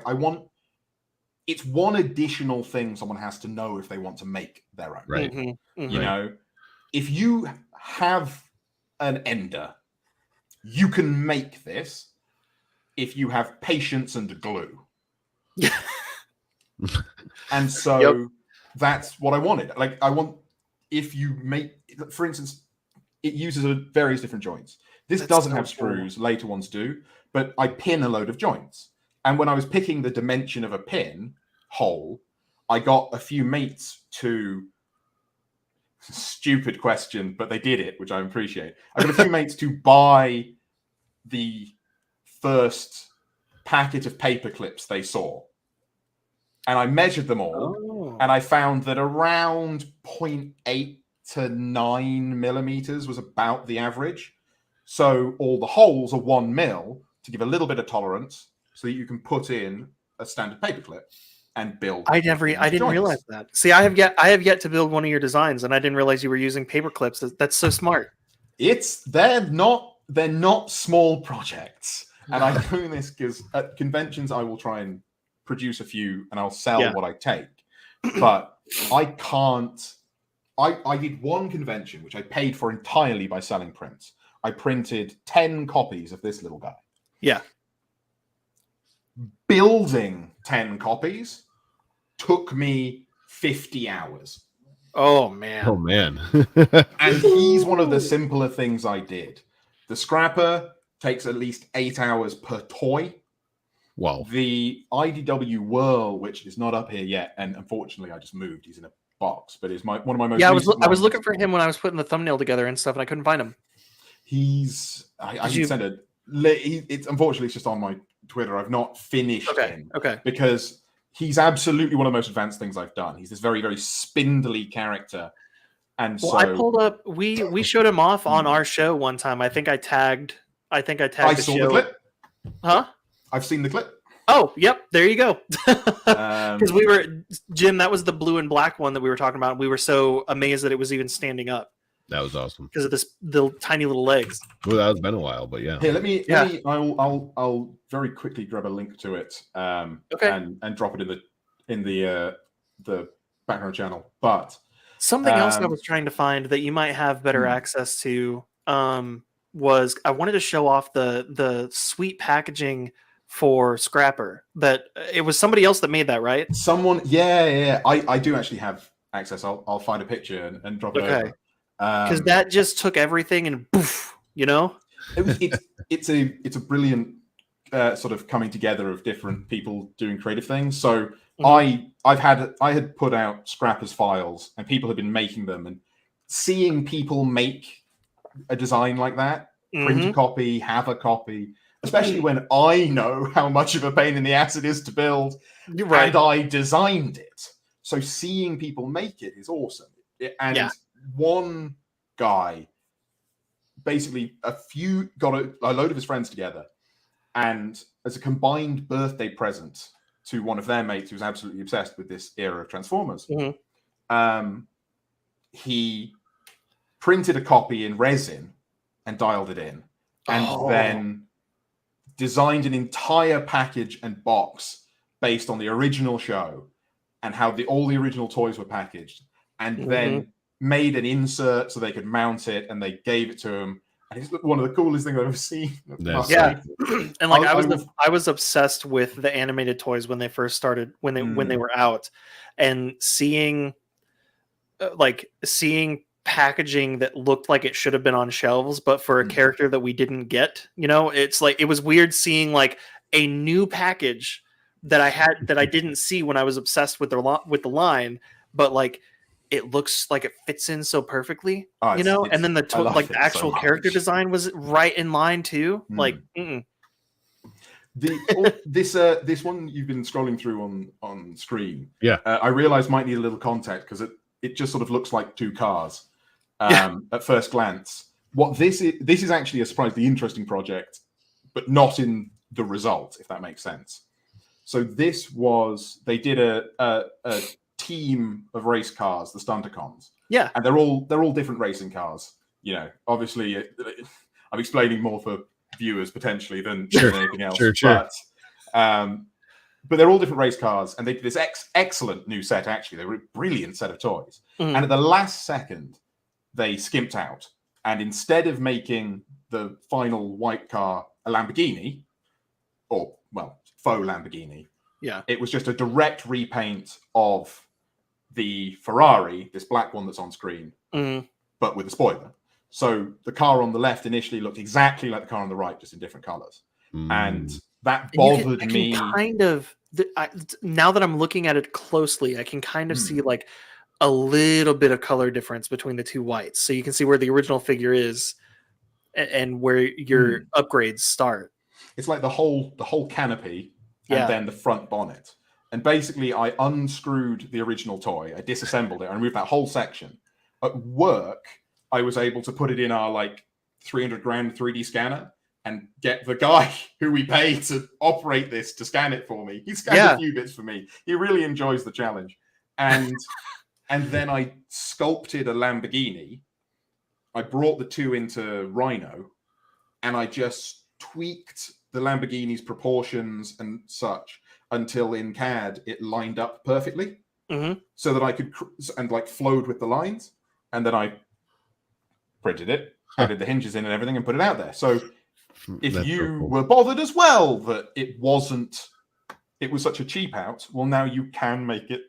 it's one additional thing someone has to know if they want to make their own. Right. You know, if you have an Ender you can make this if you have patience and glue. And so that's what I wanted. Like, I want, if you make, for instance, it uses various different joints. This doesn't have screws, later ones do, but I pin a load of joints. And when I was picking the dimension of a pin hole, I got a few mates to, stupid question, but they did it, which I appreciate. I got a few mates to buy the first packet of paper clips they saw. And I measured them all, and I found that around 0.8 to 9 millimeters was about the average. So all the holes are 1 mil to give a little bit of tolerance so that you can put in a standard paperclip and build. I didn't realize that. See, I have yet to build one of your designs, and I didn't realize you were using paper clips. That's so smart. They're not small projects. And I know this because at conventions I will try and produce a few and I'll sell what I take. But I can't. I did one convention which I paid for entirely by selling prints. I printed 10 copies of this little guy. Yeah. Building 10 copies took me 50 hours. Oh, man. Oh, man. And he's one of the simpler things I did. The scrapper takes at least 8 hours per toy. Wow. The IDW Whirl, which is not up here yet, and unfortunately I just moved. He's in a box, but it's one of my most. Yeah, I was looking for him when I was putting the thumbnail together and stuff, and I couldn't find him. I can send it. It's unfortunately it's just on my Twitter. I've not finished him. Okay. Because he's absolutely one of the most advanced things I've done. He's this very, very spindly character. And so I pulled up. We showed him off on our show one time. I think I tagged. I the saw show. the clip. Huh? I've seen the clip. Oh, yep. There you go. Because Jim, that was the blue and black one that we were talking about. We were so amazed that it was even standing up. That was awesome because of the tiny little legs. Well, that has been a while, but yeah. Here, let me. I'll very quickly grab a link to it. And drop it in the background channel. But something else I was trying to find that you might have better access to was I wanted to show off the sweet packaging for Scrapper. That it was somebody else that made that, right? Someone, yeah. I do actually have access. I'll find a picture and drop it over. Because that just took everything and poof, you know. It's a brilliant sort of coming together of different people doing creative things. So I had put out Scrapper's files, and people had been making them, and seeing people make a design like that, print a copy, have a copy, especially when I know how much of a pain in the ass it is to build, and I designed it. So seeing people make it is awesome. And one guy basically got a load of his friends together, and as a combined birthday present to one of their mates who was absolutely obsessed with this era of Transformers, he printed a copy in resin and dialed it in, and then designed an entire package and box based on the original show and how all the original toys were packaged, and then made an insert so they could mount it, and they gave it to him. And it's one of the coolest things I've ever seen. Yeah, and like I was obsessed with the animated toys when they first started, when they were out, and seeing packaging that looked like it should have been on shelves, but for a character that we didn't get. You know, it's like it was weird seeing like a new package that I didn't see when I was obsessed with the line, but like it looks like it fits in so perfully, you know. And then the actual character design was right in line too. Like, this one you've been scrolling through on screen. Yeah, I realize might need a little context because it just sort of looks like two cars at first glance. What this is actually a surprisingly interesting project, but not in the result, if that makes sense. So they did a team of race cars, the Stunticons. Yeah, and they're all different racing cars. You know, obviously, I'm explaining more for viewers potentially than anything else. Sure. But they're all different race cars, and they did this excellent new set. Actually, they were a brilliant set of toys. And at the last second, they skimped out, and instead of making the final white car a Lamborghini, or well, faux Lamborghini. Yeah. It was just a direct repaint of the Ferrari, this black one that's on screen, but with a spoiler. So the car on the left initially looked exactly like the car on the right, just in different colors. And that bothered me. Kind of, now that I'm looking at it closely, I can kind of see like a little bit of color difference between the two whites. So you can see where the original figure is and where your upgrades start. It's like the whole canopy and then the front bonnet. And basically, I unscrewed the original toy, I disassembled it, I removed that whole section. At work, I was able to put it in our like 300 grand 3D scanner and get the guy who we paid to operate this to scan it for me. He scanned a few bits for me. He really enjoys the challenge. And then I sculpted a Lamborghini. I brought the two into Rhino, and I just tweaked the Lamborghini's proportions and such until in CAD it lined up perfectly, so that I could and like flowed with the lines, and then I printed it, added the hinges in and everything, and put it out there. So if you were bothered as well that it was such a cheap out, well, now you can make it,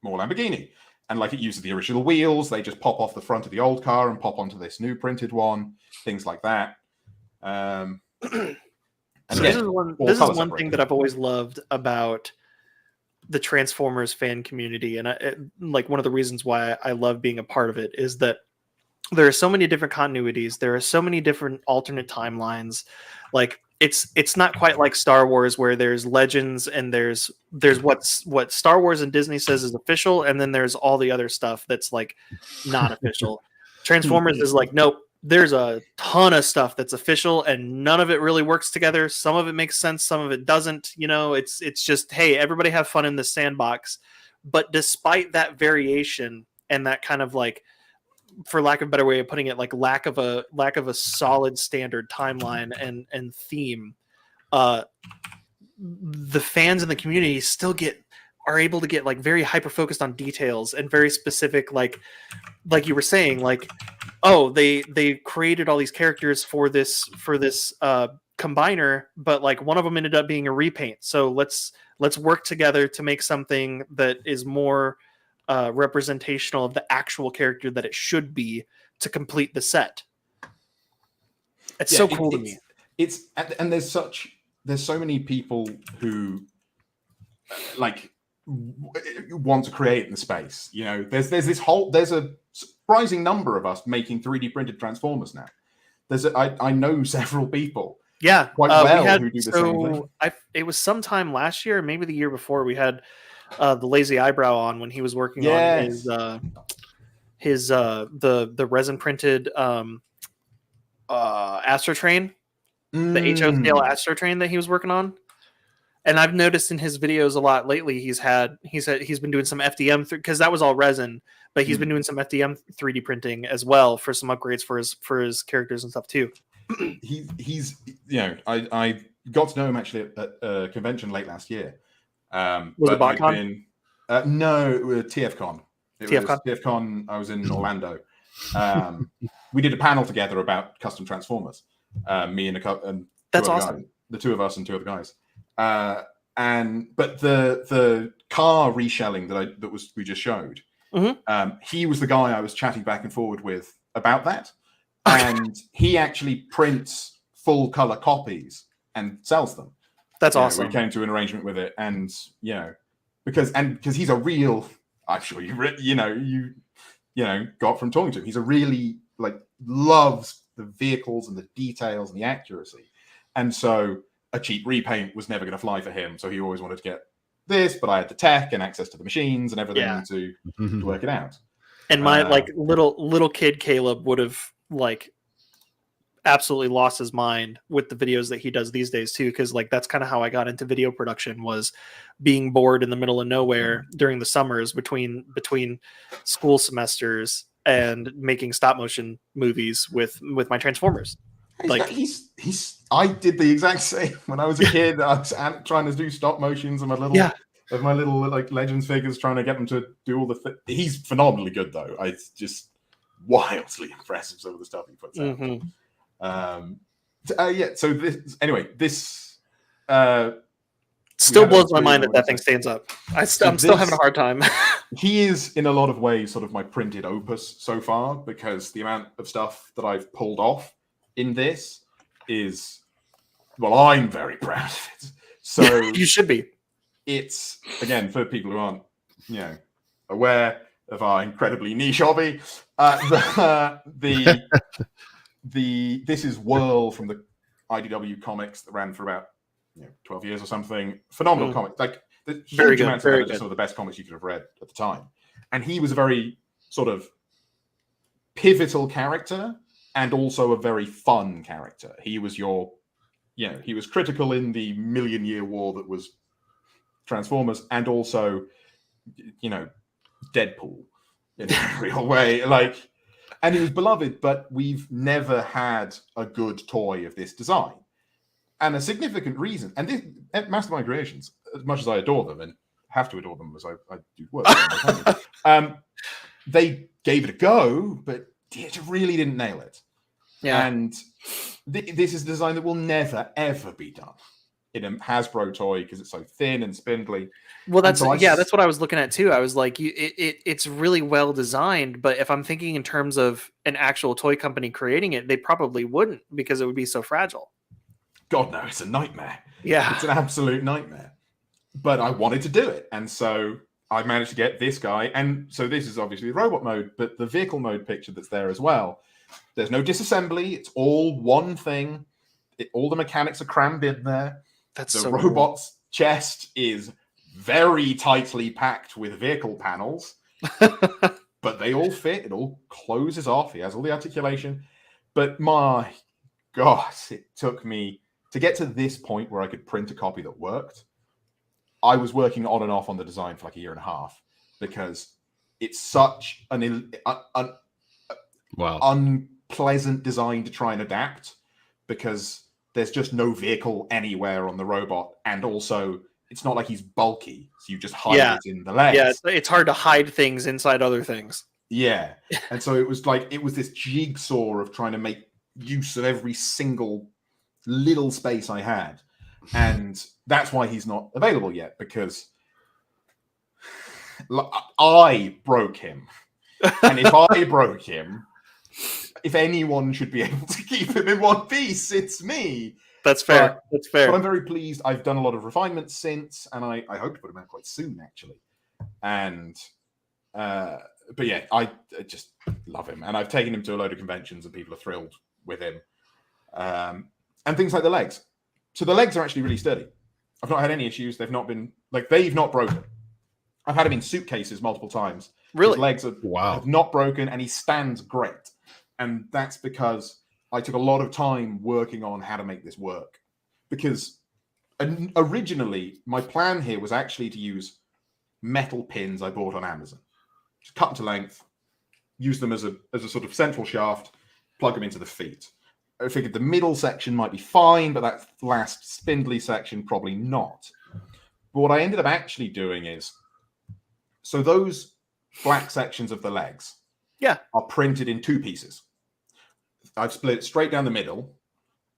more Lamborghini. And like, it uses the original wheels, they just pop off the front of the old car and pop onto this new printed one, things like that. So this is one thing that I've always loved about the Transformers fan community, and like one of the reasons why I love being a part of it is that there are so many different continuities. There are so many different alternate timelines. Like it's not quite like Star Wars, where there's legends and there's what Star Wars and Disney says is official, and then there's all the other stuff that's like not official. Transformers is like, nope. There's a ton of stuff that's official, and none of it really works together. Some of it makes sense, some of it doesn't. You know, it's just, hey, everybody have fun in this sandbox. But despite that variation and that kind of like, for lack of a better way of putting it, like lack of a solid standard timeline and theme, the fans in the community still are able to get like very hyper focused on details and very specific, like you were saying, like, oh, they created all these characters for this combiner, but like one of them ended up being a repaint. So let's work together to make something that is more representational of the actual character that it should be to complete the set. It's so cool to me. And there's so many people who like want to create in the space. You know, there's a surprising number of us making 3D printed Transformers now. I know several people. Yeah, quite well who do the same thing. It was sometime last year, maybe the year before, we had the Lazy Eyebrow on when he was working on his the resin printed Astro Train, the HO scale Astro Train that he was working on. And I've noticed in his videos a lot lately, he's been doing some FDM because that was all resin, but he's been doing some FDM 3D printing as well for some upgrades for his characters and stuff too. He's I got to know him actually at a convention late last year. Was it BotCon? No, TFCon. TFCon. I was in Orlando. We did a panel together about custom Transformers. Me and that's awesome. Guys, the two of us and two other guys. But the car reshelling that we just showed, he was the guy I was chatting back and forward with about that, and he actually prints full color copies and sells them. That's awesome. We came to an arrangement with it, and because he's a real. I'm sure you got from talking to him. He's a really loves the vehicles and the details and the accuracy, and so a cheap repaint was never going to fly for him. So he always wanted to get this, but I had the tech and access to the machines and everything to work it out. And my little kid Caleb would have absolutely lost his mind with the videos that he does these days too, because that's kind of how I got into video production, was being bored in the middle of nowhere during the summers between school semesters and making stop motion movies with my Transformers. I did the exact same when I was a kid. I was trying to do stop motions and my little Legends figures, trying to get them to do all the he's phenomenally good though. I just wildly impressive, some of the stuff he puts out. So this still blows my mind that thing stands up. I'm still having a hard time. He is in a lot of ways sort of my printed opus so far, because the amount of stuff that I've pulled off in this is, well, I'm very proud of it. So you should be. It's, again, for people who aren't, aware of our incredibly niche hobby, this is Whirl from the IDW comics that ran for about 12 years or something. Phenomenal comic. Like, the huge amounts of it are just some of the best comics you could have read at the time. And he was a very sort of pivotal character and also a very fun character. He was he was critical in the million-year war that was Transformers, and also, Deadpool in a real way. Like, and he was beloved, but we've never had a good toy of this design. And a significant reason, and this, Mastermind Creations, as much as I adore them and have to adore them as I do work, they gave it a go, but it really didn't nail it. Yeah. And this is a design that will never, ever be done in a Hasbro toy because it's so thin and spindly. Well, that's what I was looking at too. I was like, it's really well designed, but if I'm thinking in terms of an actual toy company creating it, they probably wouldn't, because it would be so fragile. God, no, it's a nightmare. Yeah. It's an absolute nightmare. But I wanted to do it. And so I managed to get this guy. And so this is obviously the robot mode, but the vehicle mode picture that's there as well. There's no disassembly. It's all one thing. All the mechanics are crammed in there. That's the so robot's chest is very tightly packed with vehicle panels, but they all fit. It all closes off. He has all the articulation. But my gosh, it took me to get to this point where I could print a copy that worked. I was working on and off on the design for like a year and a half, because it's such an unpleasant design to try and adapt, because there's just no vehicle anywhere on the robot, and also it's not like he's bulky, so you just hide it in the legs. Yeah, it's hard to hide things inside other things. Yeah, and so it was this jigsaw of trying to make use of every single little space I had, and that's why he's not available yet, because I broke him, and if I broke him, if anyone should be able to keep him in one piece, it's me. That's fair. That's fair. But I'm very pleased. I've done a lot of refinements since, and I hope to put him out quite soon, actually. And but yeah, I just love him, and I've taken him to a load of conventions, and people are thrilled with him. And things like the legs. So the legs are actually really sturdy. I've not had any issues. They've not broken. I've had him in suitcases multiple times. Really? His legs have not broken, and he stands great. And that's because I took a lot of time working on how to make this work. Because originally, my plan here was actually to use metal pins I bought on Amazon. Just cut them to length, use them as a sort of central shaft, plug them into the feet. I figured the middle section might be fine, but that last spindly section, probably not. But what I ended up actually doing is, so those black sections of the legs are printed in two pieces. I've split it straight down the middle.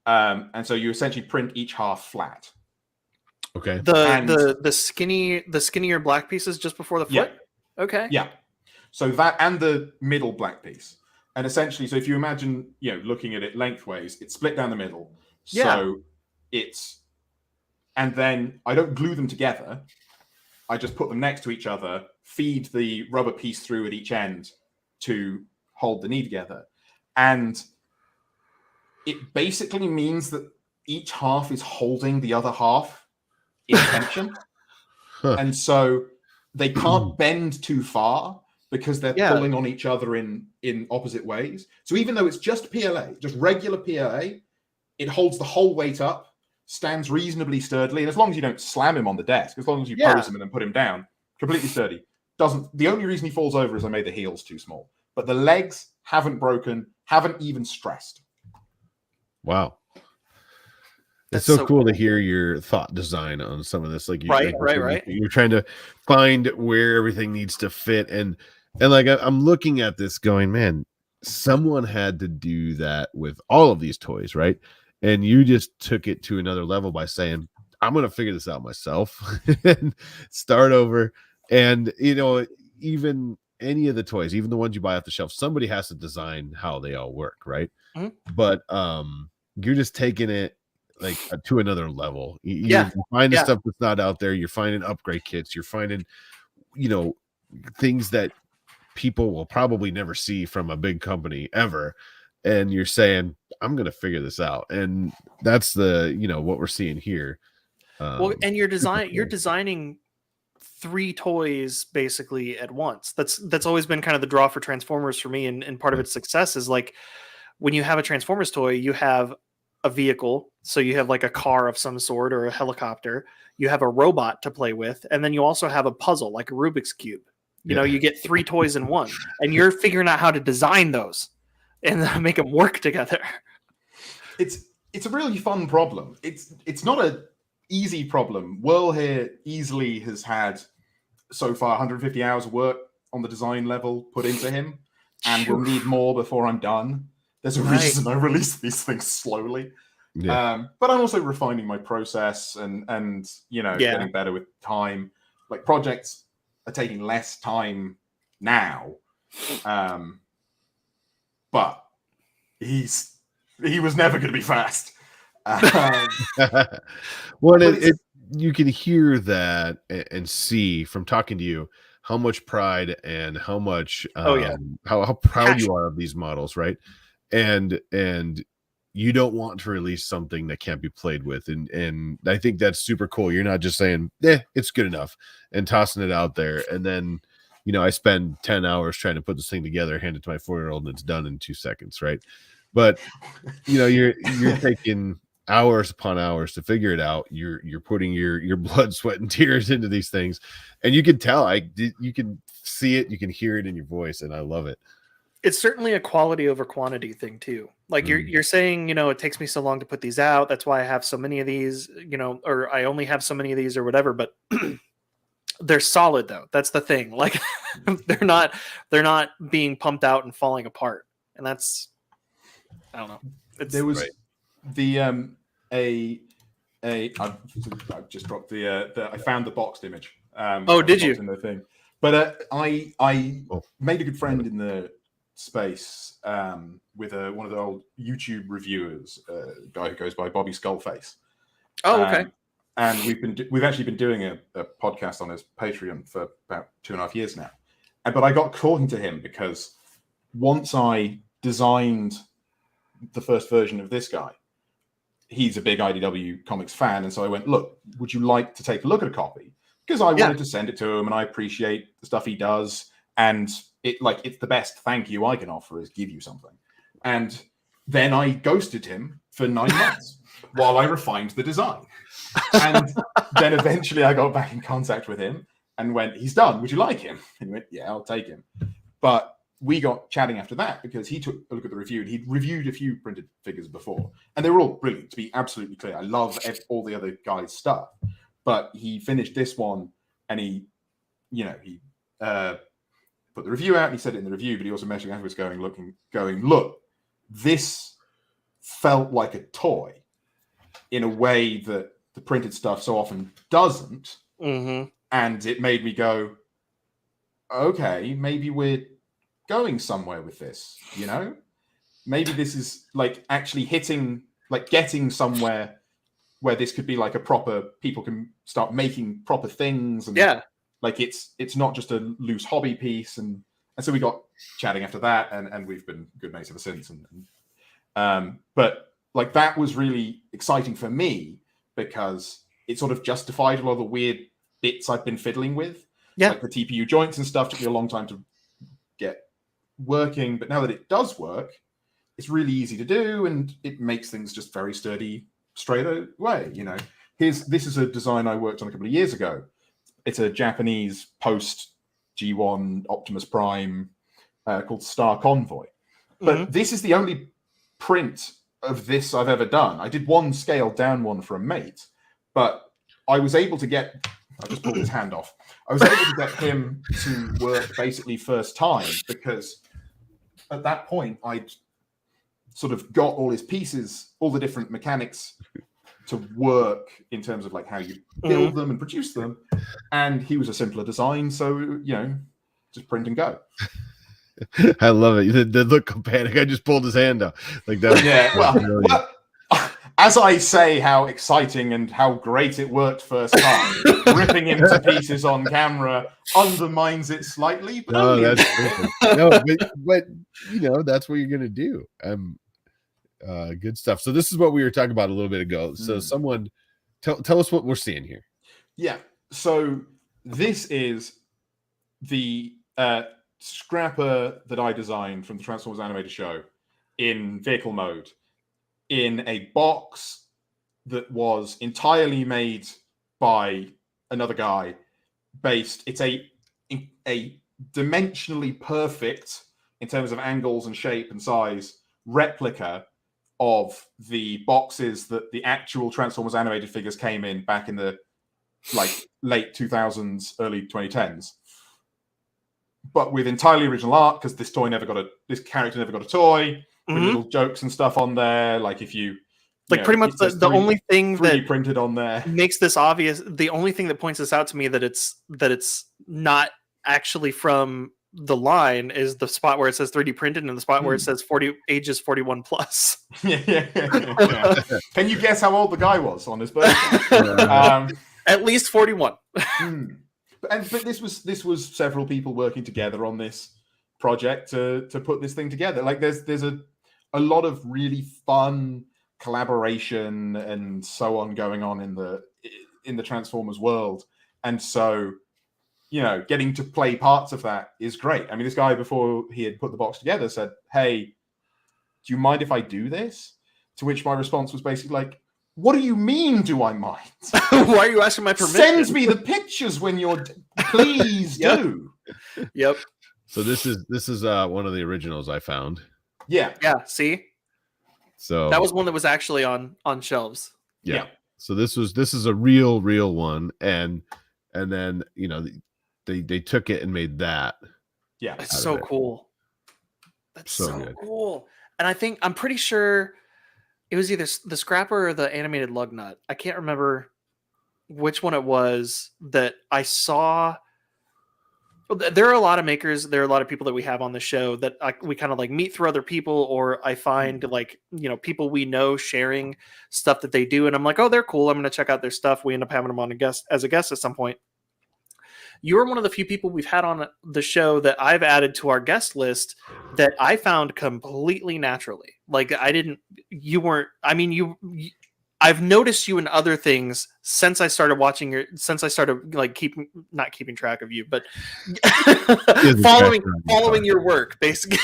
And so you essentially print each half flat. Okay. The skinnier black pieces just before the foot? Yeah. Okay. Yeah. So that, and the middle black piece. And essentially, so if you imagine, looking at it lengthways, it's split down the middle. So and then I don't glue them together. I just put them next to each other, feed the rubber piece through at each end to hold the knee together. And it basically means that each half is holding the other half in tension. And so they can't bend too far, because they're pulling on each other in opposite ways. So even though it's just PLA, just regular PLA, it holds the whole weight up, stands reasonably sturdily, and as long as you don't slam him on the desk, as long as you pose him and then put him down, completely sturdy. The only reason he falls over is I made the heels too small. But the legs haven't broken, haven't even stressed. Wow. It's so cool to hear your thought design on some of this. Like you're trying to find where everything needs to fit, and like I'm looking at this going, man, someone had to do that with all of these toys, right? And you just took it to another level by saying, I'm going to figure this out myself and start over. And, even any of the toys, even the ones you buy off the shelf, somebody has to design how they all work, right? Mhm. But you're just taking it like to another level. Yeah. You're finding Yeah. stuff that's not out there. You're finding upgrade kits. You're finding, things that people will probably never see from a big company ever. And you're saying, I'm going to figure this out. And that's what we're seeing here. Well, and you're Cool. designing 3 toys basically at once. That's always been kind of the draw for Transformers for me, and part of its success is like when you have a Transformers toy, you have a vehicle, so you have like a car of some sort or a helicopter, you have a robot to play with, and then you also have a puzzle like a Rubik's cube. You get 3 toys in one, and you're figuring out how to design those and make them work together. It's a really fun problem. It's not a easy problem. Whirl here easily has had so far 150 hours of work on the design level put into him, and we'll need more before I'm done. There's a reason I release these things slowly. Yeah. But I'm also refining my process and getting better with time. Like projects are taking less time now. But he was never going to be fast. Well, you can hear that and see from talking to you how much pride and how much how proud you are of these models, right? And you don't want to release something that can't be played with, and I think that's super cool. You're not just saying, it's good enough and tossing it out there, and then I spend 10 hours trying to put this thing together, hand it to my 4-year-old, and it's done in 2 seconds, right? But you're taking hours upon hours to figure it out. You're putting your blood, sweat, and tears into these things, and you can tell. You can see it, you can hear it in your voice, and I love it. It's certainly a quality over quantity thing too. Like you're saying, it takes me so long to put these out. That's why I have so many of these, or I only have so many of these or whatever. But they're solid though. That's the thing. Like they're not being pumped out and falling apart. And that's, I don't know. There was the I've just dropped the I found the boxed image. Did you? In the thing. But I made a good friend in the space with one of the old YouTube reviewers, a guy who goes by Bobby Skullface. Oh, okay. And we've actually been doing a podcast on his Patreon for about 2.5 years now. But I got talking to him because once I designed the first version of this guy, he's a big IDW comics fan, and so I went, look, would you like to take a look at a copy? Because I wanted to send it to him, and I appreciate the stuff he does, and it's the best thank you I can offer is give you something. And then I ghosted him for 9 months while I refined the design. And then eventually I got back in contact with him and went, he's done. Would you like him? And he went, yeah, I'll take him. But we got chatting after that because he took a look at the review and he'd reviewed a few printed figures before. And they were all brilliant, to be absolutely clear. I love all the other guys' stuff. But he finished this one and he put the review out and he said it in the review, but he also mentioned afterwards going, look, this felt like a toy in a way that the printed stuff so often doesn't. Mm-hmm. And it made me go, okay, maybe we're going somewhere with this, Maybe this is like actually getting somewhere where this could be like a proper, people can start making proper things. And like it's not just a loose hobby piece. And so we got chatting after that and we've been good mates ever since. But like that was really exciting for me because it sort of justified a lot of the weird bits I've been fiddling with. Yeah. Like the TPU joints and stuff took me a long time to get working. But now that it does work, it's really easy to do and it makes things just very sturdy straight away. This is a design I worked on a couple of years ago. It's a Japanese post G1 Optimus Prime called Star Convoy. But this is the only print of this I've ever done. I did one scaled down one for a mate, but I was able to get, I just pulled his hand off. I was able to get him to work basically first time because at that point, I'd sort of got all his pieces, all the different mechanics to work in terms of like how you build them and produce them. And he was a simpler design, so just print and go. I love it. The look of panic. I just pulled his hand out like that. Yeah. Well, as I say, how exciting and how great it worked first time, ripping him to pieces on camera undermines it slightly. But no, that's perfect. No, but that's what you're gonna do. Good stuff. So this is what we were talking about a little bit ago. So someone tell us what we're seeing here. Yeah. So this is the scrapper that I designed from the Transformers animated show in vehicle mode, in a box that was entirely made by another guy. It's a dimensionally perfect, in terms of angles and shape and size, replica of the boxes that the actual Transformers animated figures came in back in the late 2000s, early 2010s. But with entirely original art, because this character never got a toy, with little jokes and stuff on there. Like if you pretty much the only thing 3D that printed on there makes this obvious, the only thing that points this out to me that it's not actually from the line is the spot where it says 3D printed and the spot where it says ages 41 plus. Yeah. Can you guess how old the guy was on his birthday? At least 41. But this was several people working together on this project to put this thing together. Like there's a lot of really fun collaboration and so on going on in the Transformers world, and so getting to play parts of that is great. I mean, this guy, before he had put the box together, said, "Hey, do you mind if I do this?" To which my response was basically like, "What do you mean, do I mind? Why are you asking my permission? Send me the pictures when you're please do." Yep. So this is one of the originals I found. Yeah. See, so that was one that was actually on shelves. Yeah. So this is a real one, and then they took it and made that. Yeah, it's so cool. That's so cool. And I'm pretty sure it was either the scrapper or the animated lug nut. I can't remember which one it was that I saw. There are a lot of makers. There are a lot of people that we have on the show that we kind of like meet through other people, or I find people we know sharing stuff that they do. And I'm like, oh, they're cool. I'm going to check out their stuff. We end up having them on as a guest at some point. You're one of the few people we've had on the show that I've added to our guest list that I found completely naturally. Like I've noticed you in other things since I started watching not keeping track of you, but following your work, basically.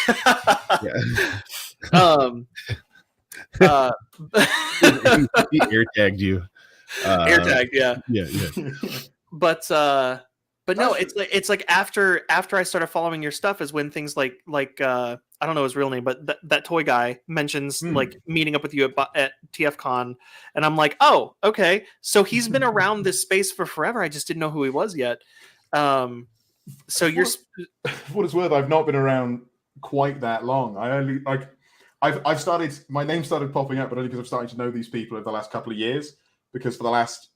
He air tagged you. Air tagged, yeah. But no, it's like after I started following your stuff is when things like I don't know his real name, but that toy guy mentions like meeting up with you at TFCon, and I'm like, oh, okay, so he's been around this space for forever. I just didn't know who he was yet. So you're, for what it's worth, I've not been around quite that long. I only I've started, my name started popping up, but only because I'm starting to know these people over the last couple of years. Because for the last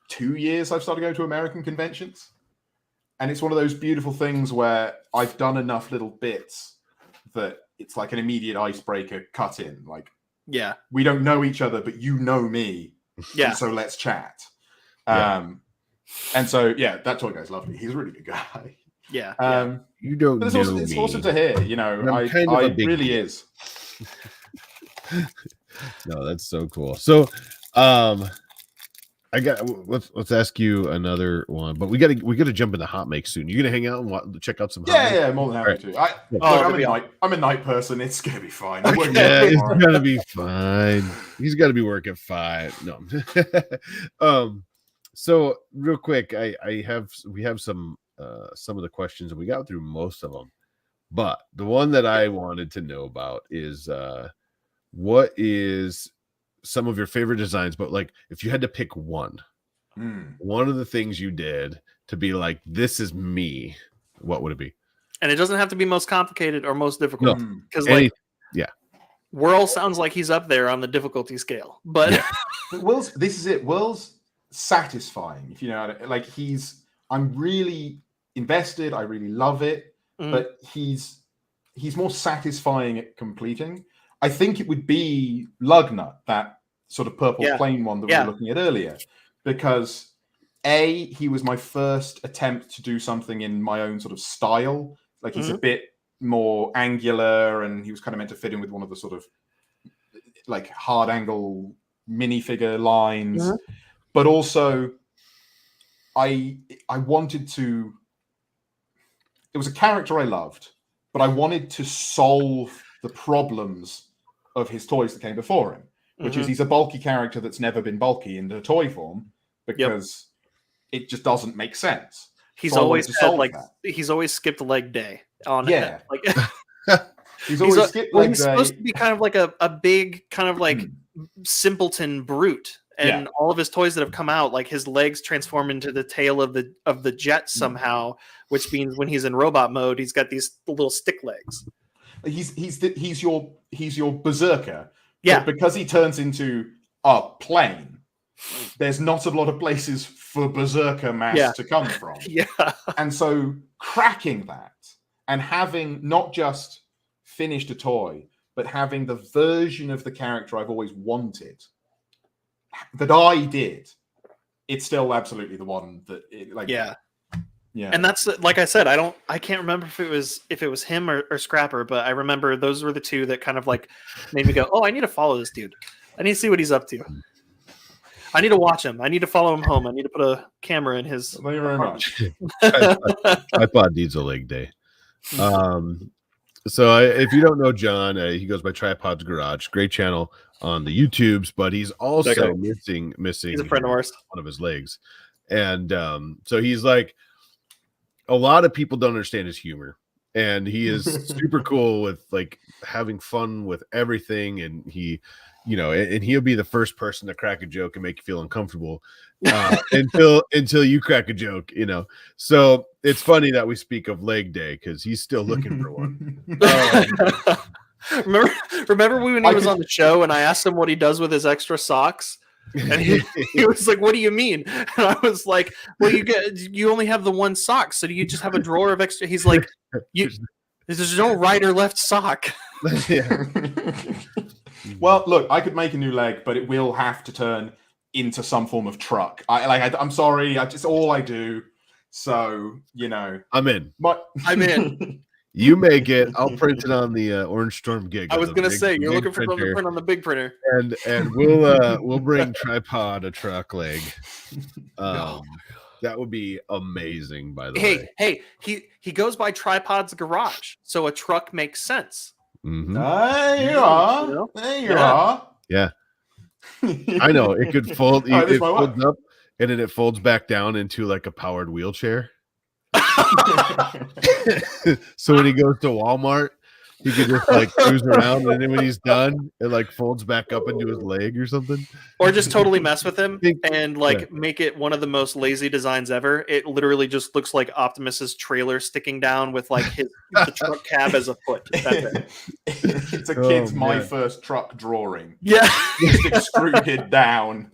2 years, I've started going to American conventions. And it's one of those beautiful things where I've done enough little bits that it's like an immediate icebreaker cut in. Like, yeah, we don't know each other, but you know me. Yeah. And so let's chat. Yeah. And so, yeah, that toy guy's lovely. He's a really good guy. Yeah. You don't but know it's me. awesome to hear, it really is. No, that's so cool. So, let's ask you another one, but we got to jump into hot makes soon. You're gonna hang out and check out some hot makes? Yeah, more than happy to. I'm a night person. It's gonna be fine. Yeah, it's gonna be fine. He's got to be working 5. No. So real quick, we have some of the questions, and we got through most of them, but the one that I wanted to know about is what is some of your favorite designs, but like if you had to pick one of the things you did to be like, this is me, what would it be? And it doesn't have to be most complicated or most difficult. No. Because yeah. Whirl sounds like he's up there on the difficulty scale. But Yeah. But Will's, this is it. Will's satisfying, if you know, like I'm really invested. I really love it, but he's more satisfying at completing. I think it would be Lugnut, that sort of purple plain one that we were looking at earlier, because he was my first attempt to do something in my own sort of style. Like he's a bit more angular, and he was kind of meant to fit in with one of the sort of like hard angle minifigure lines. But also I wanted to, it was a character I loved, but I wanted to solve the problems of his toys that came before him, which is he's a bulky character that's never been bulky in the toy form, because it just doesn't make sense. He's always he's always skipped leg day on it. Like he's always skipped leg day. He's supposed to be kind of like a big kind of like simpleton brute, and all of his toys that have come out, like his legs transform into the tail of the jet somehow, which means when he's in robot mode, he's got these little stick legs. He's your berserker. Yeah, but because he turns into a plane, there's not a lot of places for berserker mass to come from. And so cracking that and having not just finished a toy, but having the version of the character I've always wanted, that I did, it's still absolutely the one that and that's, like I said, I can't remember if it was him or Scrapper, but I remember those were the two that kind of like made me go, oh, I need to follow this dude. I need to see what he's up to. I need to watch him. I need to follow him home. I need to put a camera in his. Thank you very much. Tripod needs a leg day. So if you don't know John, he goes by Tripod's Garage. Great channel on the YouTubes, but he's also missing. He's a friend of ours. One of his legs, and so he's like, a lot of people don't understand his humor, and he is super cool with like having fun with everything, and and he'll be the first person to crack a joke and make you feel uncomfortable until you crack a joke, So it's funny that we speak of leg day because he's still looking for one. Remember when he was on the show and I asked him what he does with his extra socks? And he was like, "What do you mean?" And I was like, "Well, you only have the one sock, so do you just have a drawer of extra?" He's like, "There's no right or left sock." Well, look, I could make a new leg, but it will have to turn into some form of truck. I'm sorry, it's all I do. So I'm in. I'm in. You make it. I'll print it on the Orange Storm gig. I was gonna say you're looking for something to print on the big printer, and we'll bring Tripod a truck leg. That would be amazing. By the way, hey, he goes by Tripod's Garage, so a truck makes sense. There you are. There you are. Yeah, I know it could fold. It folds up, and then it folds back down into like a powered wheelchair. So when he goes to Walmart, he could just like cruise around, and then when he's done, it like folds back up into his leg or something. Or just totally mess with him and make it one of the most lazy designs ever. It literally just looks like Optimus's trailer sticking down with like the truck cab as a foot. That's it. It's a kid's My First Truck drawing. Yeah, just extruded down.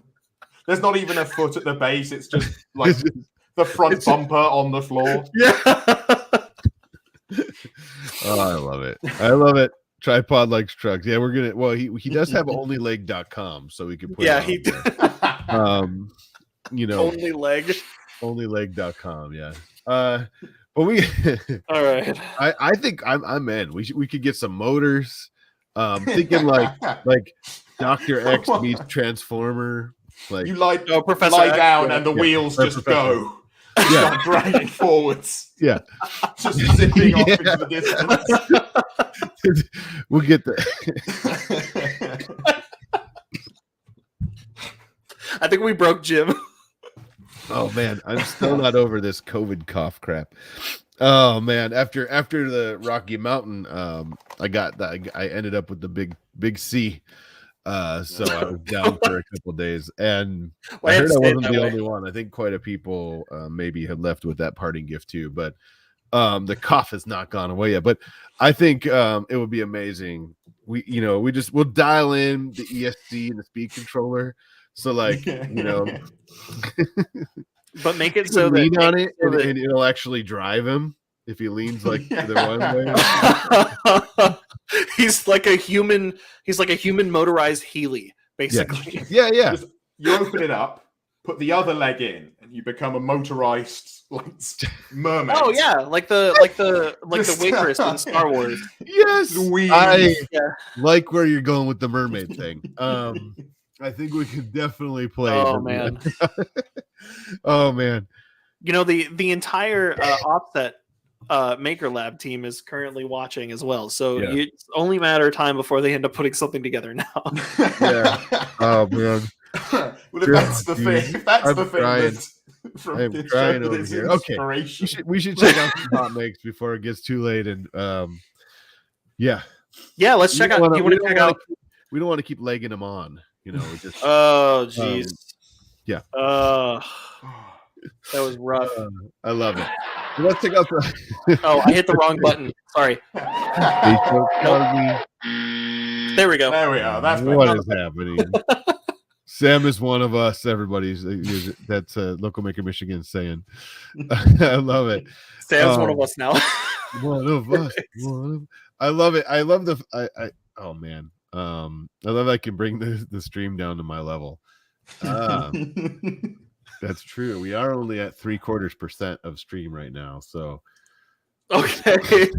There's not even a foot at the base. It's just like the front bumper on the floor. Yeah. Oh, I love it. I love it. Tripod likes trucks. Yeah, we're gonna. Well, he does have onlyleg.com, so we can put. Yeah, he. onlyleg.com. Yeah. But we. All right. I think I'm in. We could get some motors. Thinking like Dr. X meets Transformer. Like you lie Professor lie X, down and the wheels just go. Start dragging forwards. Yeah. Just zipping off into the distance. We'll get there. I think we broke Jim. Oh man, I'm still not over this COVID cough crap. Oh man, after the Rocky Mountain, I ended up with the big C. So I was down for a couple of days, and I heard I wasn't the only one. I think quite a people maybe had left with that parting gift too. But The cough has not gone away yet, but I think it would be amazing. We'll dial in the ESC and the speed controller. So like, but make it you so can lean that, on it and it'll actually drive him if he leans like the one way. He's like a human motorized Healy, basically. Yeah. You open it up, put the other leg in, and you become a motorized mermaid. Oh yeah, like the waitress in Star Wars. Yes, Louise. I like where you're going with the mermaid thing. I think we could definitely play. Oh man. Oh man. The entire Offset Maker Lab team is currently watching as well. So it's only a matter of time before they end up putting something together now. Yeah. Oh man. Well, if that's the thing. If that's the thing. I'm trying over here. Okay. We should check out some hot makes before it gets too late. And yeah. Let's check out. You want to check out? We don't want to keep legging them on. We just. Oh jeez. Yeah. That was rough. I love it. So let's check out the. Oh, I hit the wrong button. Sorry. There we go. There we are. That's what is happening. Sam is one of us. Everybody's that's Local Maker Michigan saying. I love it. Sam's one of us now. One of us. I love it. I love the. Oh man. I love I can bring the stream down to my level. That's true. We are only at 0.75% of stream right now. So okay.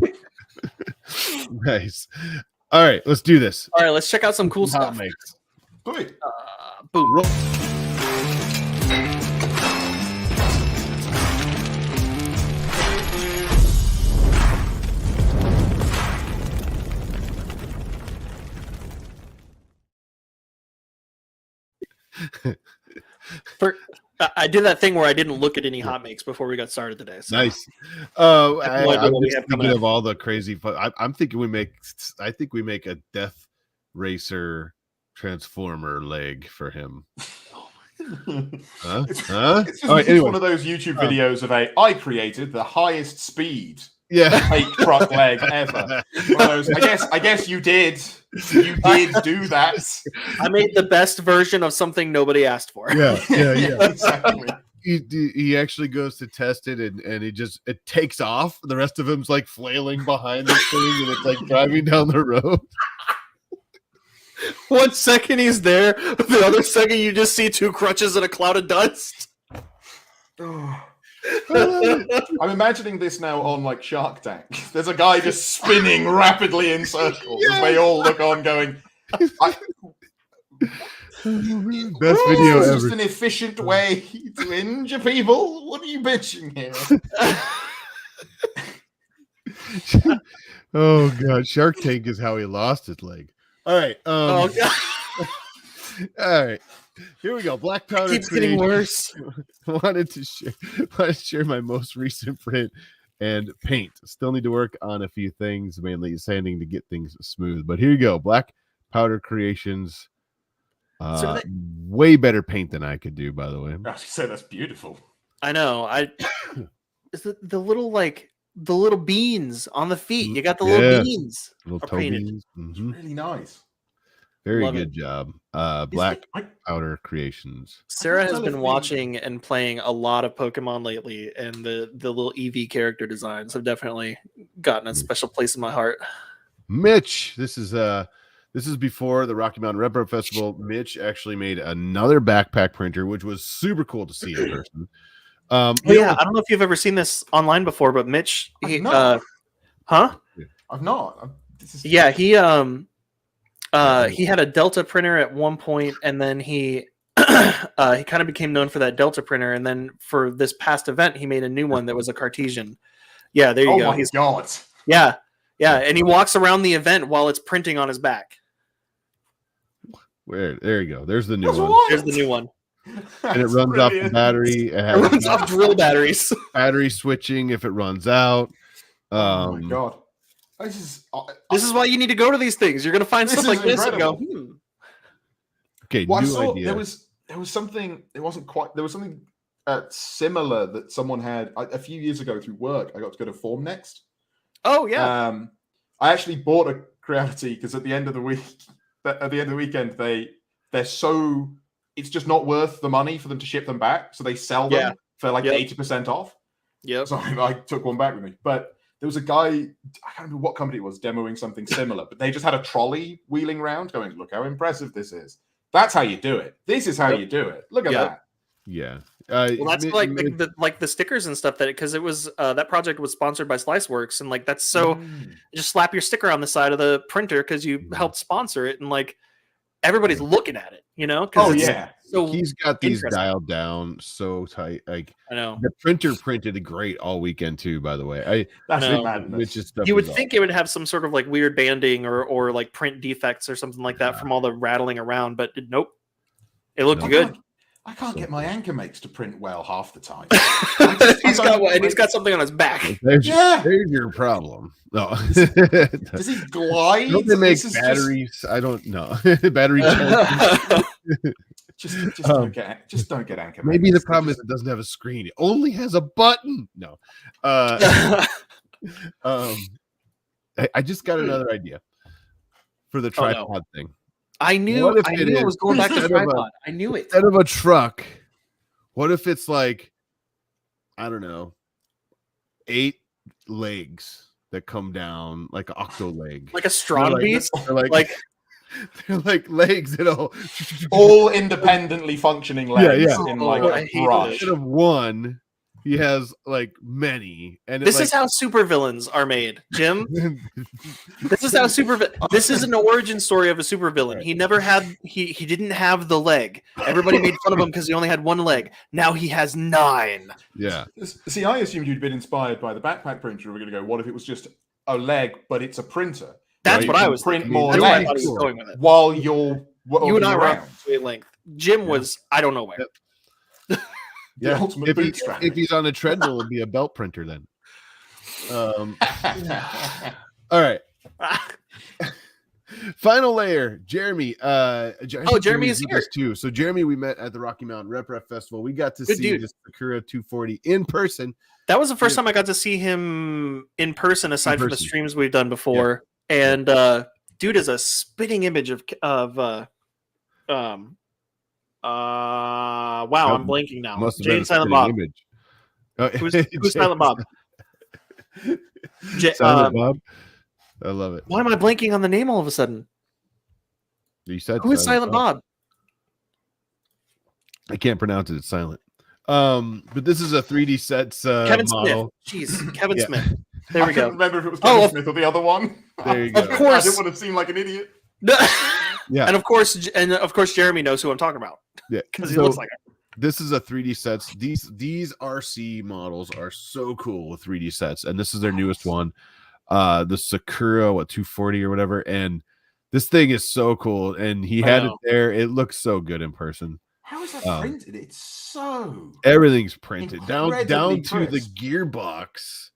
Nice. All right, let's do this. All right, let's check out some cool stuff. Makes. Boom. Boom. I did that thing where I didn't look at any hot makes before we got started today. So. Nice. I'm just thinking of all the crazy fun. I'm thinking we make a Death Racer Transformer leg for him. It's just one of those YouTube videos of I created the highest speed fake truck leg ever. One of those, I guess you did. You did do that. I made the best version of something nobody asked for. Yeah. Exactly. He actually goes to test it and it takes off. The rest of him's like flailing behind this thing and it's like driving down the road. 1 second he's there, the other second you just see two crutches and a cloud of dust. I'm imagining this now on like Shark Tank. There's a guy just spinning rapidly in circles as they all look on going, best video ever. Just an efficient way to injure people. What are you bitching here? Oh god, Shark Tank is how he lost his leg. All right. Oh god. All right. Here we go. Black powder keeps getting worse. wanted to share my most recent print and paint. Still need to work on a few things, mainly sanding to get things smooth. But here you go. Black powder creations. Way better paint than I could do, by the way. I was say that's beautiful. I know. Is the little beans on the feet. You got the little beans. Little toe beans. Mm-hmm. Really nice. Very good job. Black powder creations. Sarah has been watching and playing a lot of Pokemon lately, and the little Eevee character designs have definitely gotten a special place in my heart. Mitch, this is before the Rocky Mountain Retro Festival. Mitch actually made another backpack printer, which was super cool to see in person. I don't know if you've ever seen this online before, but Mitch, I've not. He had a Delta printer at one point, and then he kind of became known for that Delta printer. And then for this past event, he made a new one that was a Cartesian. Yeah, there you go. Oh my god! Yeah, and he walks around the event while it's printing on his back. There you go. There's the new one. There's the new one. And it runs off the battery. It runs off drill batteries. Battery switching if it runs out. Oh my god. This is why you need to go to these things. You're going to find stuff like this and go, Okay, well, new idea. There was something. It wasn't quite. There was something similar that someone had a few years ago through work. I got to go to Form Next. Oh yeah. I actually bought a Creality because at the end of the weekend, they're so it's just not worth the money for them to ship them back, so they sell them for like 80% off. Yep. So I took one back with me, but there was a guy, I can't remember what company it was, demoing something similar, but they just had a trolley wheeling around, going, "Look how impressive this is. That's how you do it. This is how you do it. Look at that." Yeah. Well, that's like the stickers and stuff because it was that project was sponsored by Sliceworks, and like that's so just slap your sticker on the side of the printer because you helped sponsor it, and like everybody's looking at it, you know? Oh yeah. So he's got these dialed down so tight. Like I know the printer printed great all weekend too. By the way, madness. Stuff you would think it would have some sort of like weird banding or like print defects or something like that from all the rattling around, but nope, it looked good. I can't get my anchor makes to print well half the time. He's got something on his back. There's your problem. No. Does he glide? Don't they make batteries? I don't know. Battery chargers. just don't get anchor. Maybe the problem is it doesn't have a screen. It only has a button. No. I just got another idea for the tripod thing. I knew it was going back to the tripod. I knew it. Instead of a truck, what if it's like, I don't know, 8 legs that come down like an octo leg, like a strong beast? They're like legs that all independently funcking legs in like a brush. Instead of one, he has like many. And this is how supervillains are made, Jim. This is how this is an origin story of a supervillain. Right. He never had he didn't have the leg. Everybody made fun of him because he only had one leg. Now he has 9. Yeah. See, I assumed you'd been inspired by the backpack printer. We're going to go, what if it was just a leg, but it's a printer? That's what I was print more legs while you and I were on wavelength. Jim was I don't know where. Yeah, if he's on a treadmill, it'll be a belt printer then. All right. Final layer, Jeremy. Jeremy is here too. So Jeremy, we met at the Rocky Mountain RMRRF Festival. We got to see this Sakura 240 in person. That was the first time I got to see him in person, aside from the streams we've done before. Yeah. And dude is a spitting image of wow, I'm blanking now. Jane Silent Bob. Who's Silent Bob? Silent Bob. I love it. Why am I blanking on the name all of a sudden? You said who is Silent Bob? I can't pronounce it. It's silent. But this is a 3D sets Kevin model. Smith. Jeez, Kevin Smith. There we go. I couldn't remember if it was Kevin Smith or the other one. There you go. Of course. I didn't want to seem like an idiot. Yeah. And of course, Jeremy knows who I'm talking about. Yeah, because he looks like it. This is a 3D sets. These RC models are so cool with 3D sets, and this is their newest one, the Sakura 240 or whatever. And this thing is so cool, and he had it there. It looks so good in person. How is that printed? It's so everything's printed down to the gearbox.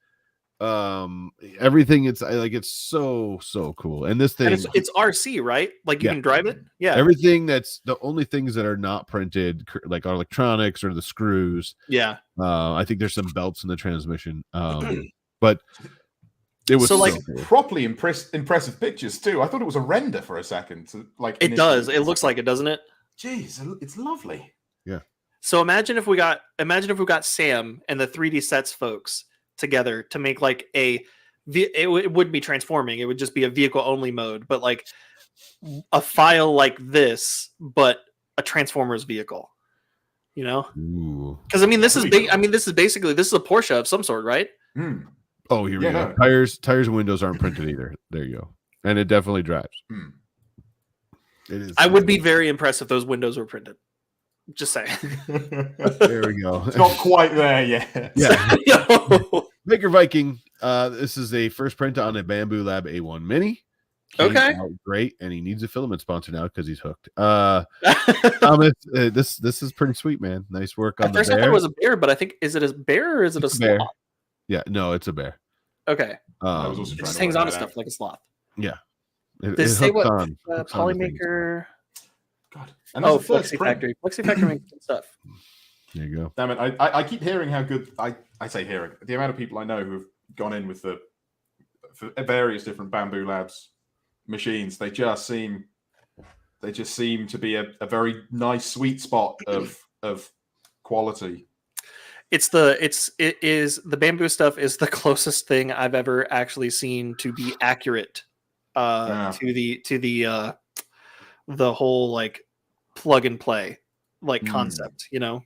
Everything it's so cool. And this thing, and it's RC, right? Like you can drive it. Yeah, everything that's the only things that are not printed, like our electronics or the screws. Yeah, I think there's some belts in the transmission. But it was so cool. Properly impressive pictures too. I thought it was a render for a second. It does. It looks like it, doesn't it? Jeez, it's lovely. Yeah. So imagine if we got Sam and the 3D sets folks together to make like it would be transforming. It would just be a vehicle only mode, but like a file like this, but a Transformers vehicle. You know? Because I mean, this is basically a Porsche of some sort, right? Mm. Oh, here we go. Tires and windows aren't printed either. There you go. And it definitely drives. Mm. It is. I would be very impressed if those windows were printed. Just saying. There we go. It's not quite there yet. Yeah. Maker Viking. This is a first print on a Bamboo Lab A1 Mini. Okay. Great. And he needs a filament sponsor now because he's hooked. Thomas, this is pretty sweet, man. Nice work on the bear. At first I thought it was a bear, but I think, is it a bear or is it a sloth? Bear. Yeah, no, it's a bear. Okay. It just hangs on to stuff like a sloth. Yeah. They say what Polymaker. God. Flexi Factory. Flexi Factory makes good stuff. There you go. Damn it! I keep hearing how good I say hearing the amount of people I know who've gone in with the for various different Bamboo Labs machines. They just seem to be a very nice sweet spot of quality. It is the bamboo stuff is the closest thing I've ever actually seen to be accurate to the whole like plug and play like concept, you know.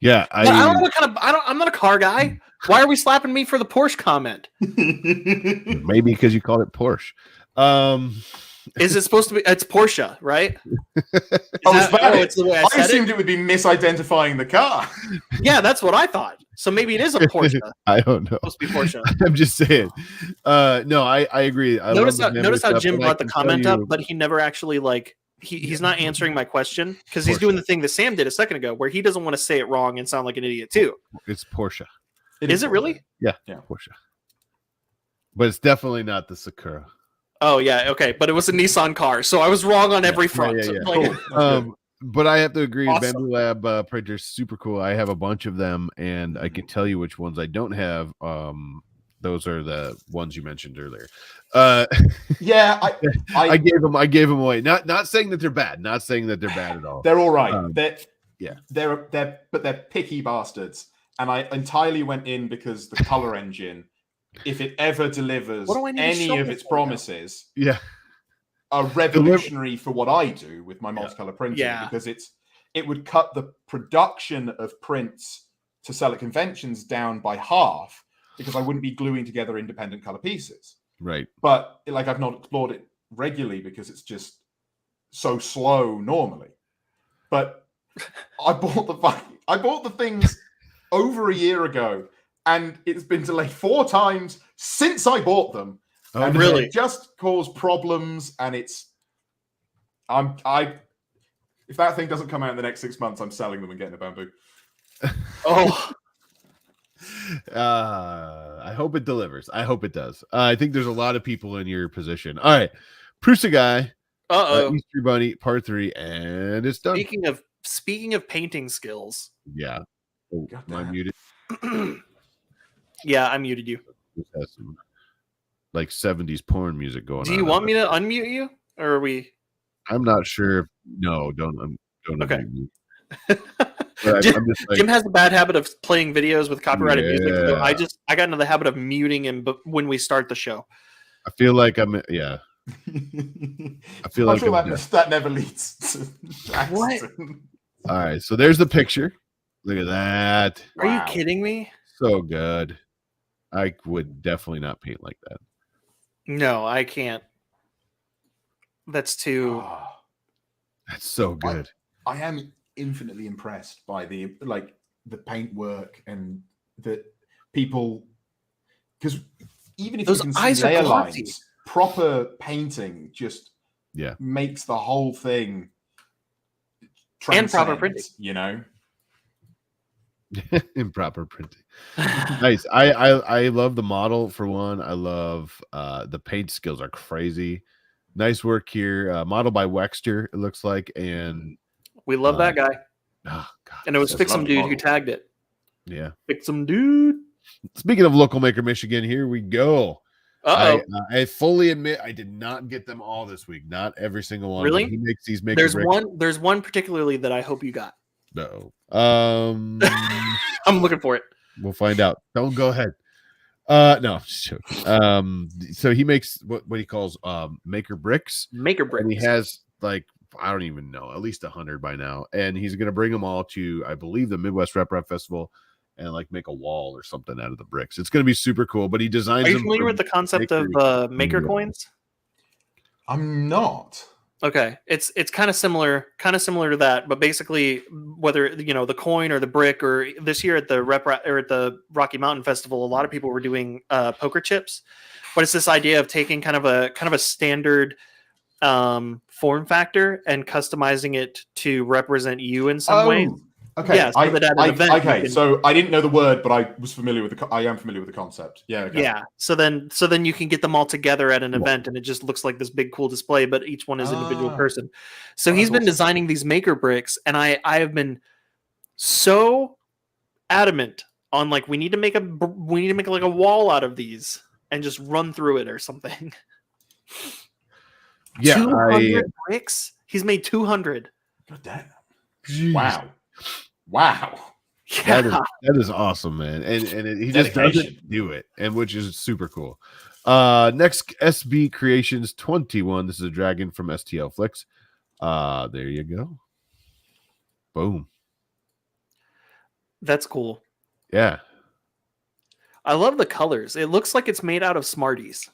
Yeah, I don't know what kind of I'm not a car guy. Why are we slapping me for the Porsche comment? Maybe because you called it Porsche. Is it supposed to be? It's Porsche, right? It's the way I said assumed it would be misidentifying the car. Yeah, that's what I thought. So maybe it is a Porsche. I don't know. It's supposed to be Porsche. I'm just saying. No, I agree. Notice how Jim brought the comment up, but he never actually like he's not answering my question because he's doing the thing that Sam did a second ago, where he doesn't want to say it wrong and sound like an idiot too. It's Porsche. Is it really? Yeah, Porsche. But it's definitely not the Sakura. Oh yeah, okay, but it was a Nissan car, so I was wrong on every front. Yeah. Like, cool. But I have to agree, awesome. Bamboo Lab printers super cool. I have a bunch of them, and I can tell you which ones I don't have. Those are the ones you mentioned earlier. Yeah, I gave them away. Not saying that they're bad. Not saying that they're bad at all. They're all right. They're picky bastards. And I entirely went in because the color engine, if it ever delivers any of its promises, are revolutionary for what I do with my multicolor printing, because it would cut the production of prints to sell at conventions down by half, because I wouldn't be gluing together independent color pieces. Right. But like I've not explored it regularly because it's just so slow normally. But I bought the things over a year ago, and it's been delayed 4 times since I bought them. Oh, and really? It just caused problems, and if that thing doesn't come out in the next 6 months, I'm selling them and getting a Bamboo. Oh. I hope it delivers. I hope it does. I think there's a lot of people in your position. All right. Prusa Guy. Easter Bunny part 3, and it's done. Speaking of painting skills. Yeah. Oh, am I muted? Yeah, I muted you. This has some like 70s porn music going on. Do you want me to unmute you, or are we? I'm not sure. No, don't Okay. unmute me. Jim has the bad habit of playing videos with copyrighted music. So I got into the habit of muting him when we start the show. I feel like I'm that never leads to what? All right, so there's the picture. Look at that. Are you kidding me? So good. I would definitely not paint like that. No, I can't. That's too. That's so good. I am infinitely impressed by the paint work and the people, because even if those you can eyes see layer are lines, proper painting just makes the whole thing and proper printing, you know. Improper printing. Nice. I love the model for one. I love the paint skills are crazy. Nice work here. Model by Wexter, it looks like, and we love that guy. Oh God! And it was Fixum Dude who tagged it. Yeah, Fixum Dude. Speaking of Local Maker Michigan, here we go. I fully admit I did not get them all this week. Not every single one. Really? He makes these make. There's one particularly that I hope you got. No. I'm looking for it. We'll find out. Don't go ahead. No, just joking. So he makes what he calls maker bricks. Maker bricks. And he has like, I don't even know, at least 100 by now. And he's gonna bring them all to, I believe, the Midwest RepRap Festival and like make a wall or something out of the bricks. It's gonna be super cool. But he designs. Are you familiar with the concept of maker coins? I'm not. Okay, it's kind of similar to that, but basically, whether the coin or the brick, or this year at the at the Rocky Mountain Festival, a lot of people were doing poker chips, but it's this idea of taking kind of a standard form factor and customizing it to represent you in some way. Okay. Yeah. So that at an event, so I didn't know the word, but I was familiar with I am familiar with the concept. Yeah. Okay. Yeah. So then you can get them all together at an event, and it just looks like this big cool display, but each one is an individual person. So he's been designing these maker bricks, and I have been so adamant on like we need to make like a wall out of these and just run through it or something. Yeah, 200 bricks. He's made 200. God damn. Jeez. Wow. Yeah. That is awesome, man. And he just Dedication. doesn't do it, and which is super cool. Next, SB Creations 21. This is a dragon from STL Flicks. There you go. Boom. That's cool. Yeah. I love the colors. It looks like it's made out of Smarties.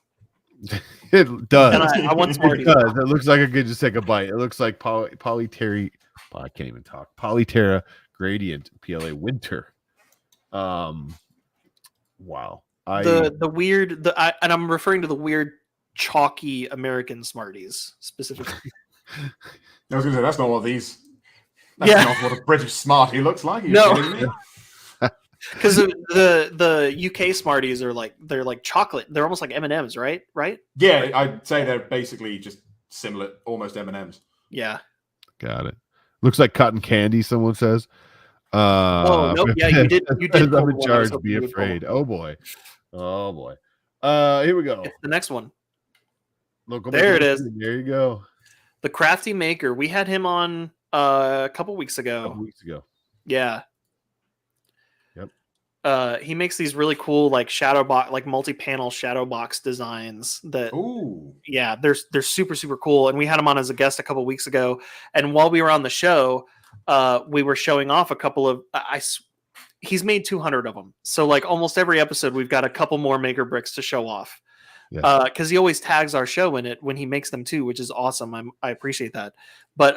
It does. And I want Smarties. It does. It looks like I could just take a bite. It looks like Polyterra. I can't even talk. Polyterra Gradient PLA Winter. Wow. The weird and I'm referring to the weird chalky American Smarties specifically. I was going to say that's not what these. That's not what a British Smartie looks like. No. Because the UK Smarties are they're like chocolate. They're almost like M&Ms, right? Yeah, I'd say they're basically just similar, almost M&Ms. Yeah. Got it. Looks like cotton candy. Someone says. Oh no! Yeah, you did. I'm in charge. Be afraid. Oh boy. Here we go. It's the next one. There it is. There you go. The Crafty Maker. We had him on a couple weeks ago. Yeah. Yep. He makes these really cool like shadow box, like multi-panel shadow box designs that. Ooh. Yeah, they're super super cool. And we had him on as a guest a couple weeks ago. And while we were on the show, we were showing off a couple of. He's made 200 of them. So like almost every episode, we've got a couple more maker bricks to show off. Because he always tags our show in it when he makes them too, which is awesome. I appreciate that. But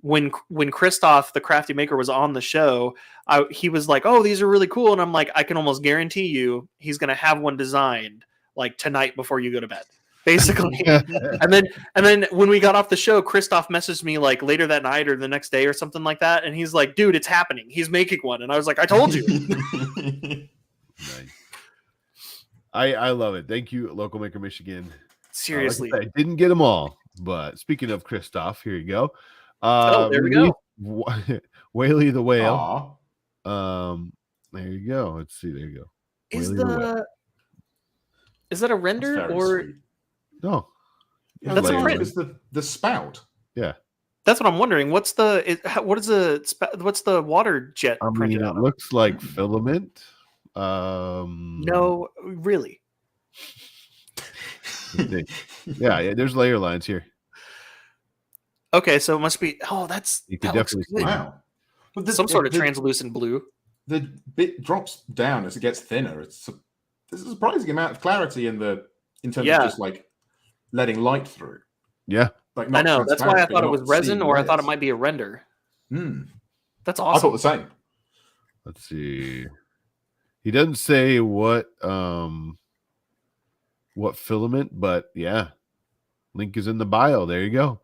when Christoph, the Crafty Maker, was on the show, he was like, "Oh, these are really cool," and I'm like, "I can almost guarantee you, he's gonna have one designed like tonight before you go to bed." Basically, and then when we got off the show, Christoph messaged me like later that night or the next day or something like that, and he's like, "Dude, it's happening. He's making one," and I was like, "I told you." Nice. I love it. Thank you, Local Maker Michigan. Seriously, I didn't get them all, but speaking of Christoph, here you go. There we go. Whaley the Whale. There you go. Let's see. There you go. Is that a render or sweet. No? That's a print. Is the spout? Yeah. That's what I'm wondering. What's the water jet printed out? It looks like filament. No, really. Yeah, there's layer lines here. Okay, so it must be. Oh, you can definitely see. Wow. But some sort of translucent blue. The bit drops down as it gets thinner. There's a surprising amount of clarity in terms of just like letting light through. Yeah, like I know. That's why I thought it was resin, or I thought it might be a render. That's awesome. I thought the same. Let's see. He doesn't say what filament, but yeah, link is in the bio. There you go.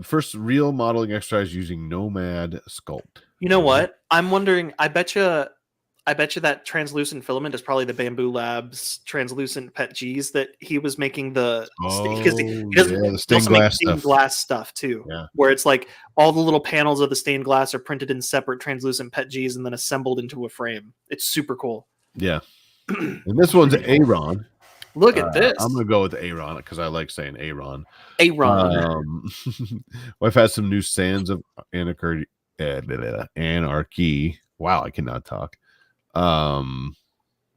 First real modeling exercise using Nomad Sculpt. You know what? I'm wondering. I bet you that translucent filament is probably the Bamboo Labs translucent PET Gs that he was making the stained glass stuff too. Yeah. Where it's like all the little panels of the stained glass are printed in separate translucent PET Gs and then assembled into a frame. It's super cool. Yeah. And this one's Aaron. Look at this. I'm gonna go with Aaron because I like saying Aaron. Aaron. Wife has some new sands of anarchy. Wow, I cannot talk.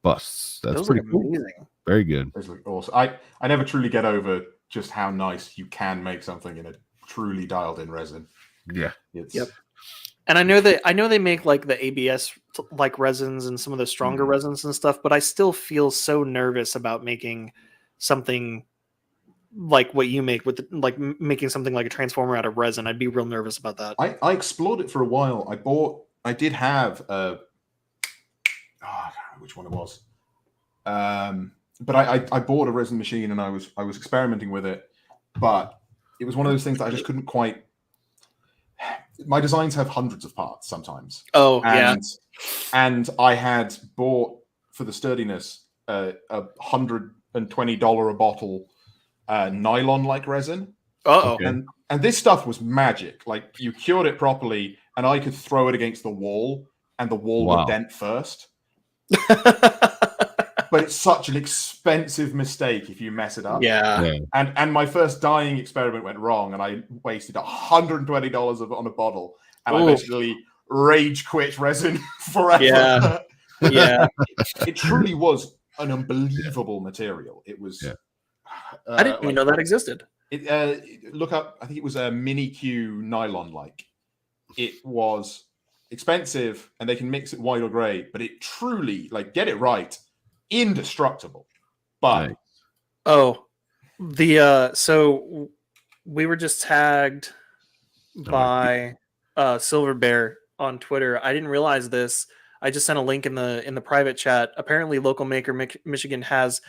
Busts. That's Those pretty look cool. amazing. Very good. Those look awesome. I never truly get over just how nice you can make something in a truly dialed in resin. Yeah. Yep. And I know they make like the ABS like resins and some of the stronger resins and stuff, but I still feel so nervous about making something like what you make with making something like a transformer out of resin. I'd be real nervous about that. I explored it for a while. I did have which one it was. But I bought a resin machine and I was experimenting with it, but it was one of those things that I just couldn't quite. My designs have hundreds of parts sometimes. Oh, and I had bought for the sturdiness a $120 a bottle nylon like resin. Uh-oh. And this stuff was magic. Like you cured it properly and I could throw it against the wall, and the wall would dent first. But it's such an expensive mistake if you mess it up. Yeah. And my first dyeing experiment went wrong, and I wasted $120 on a bottle, and I basically rage quit resin forever. Yeah. It truly was an unbelievable material. It was. I didn't even know that existed. Look up. I think it was a mini Q nylon. Like, it was expensive, and they can mix it white or gray, but it truly, like, get it right, indestructible. But so we were just tagged by Silver Bear on Twitter. I didn't realize this. I just sent a link in the private chat. Apparently, Local Maker Michigan has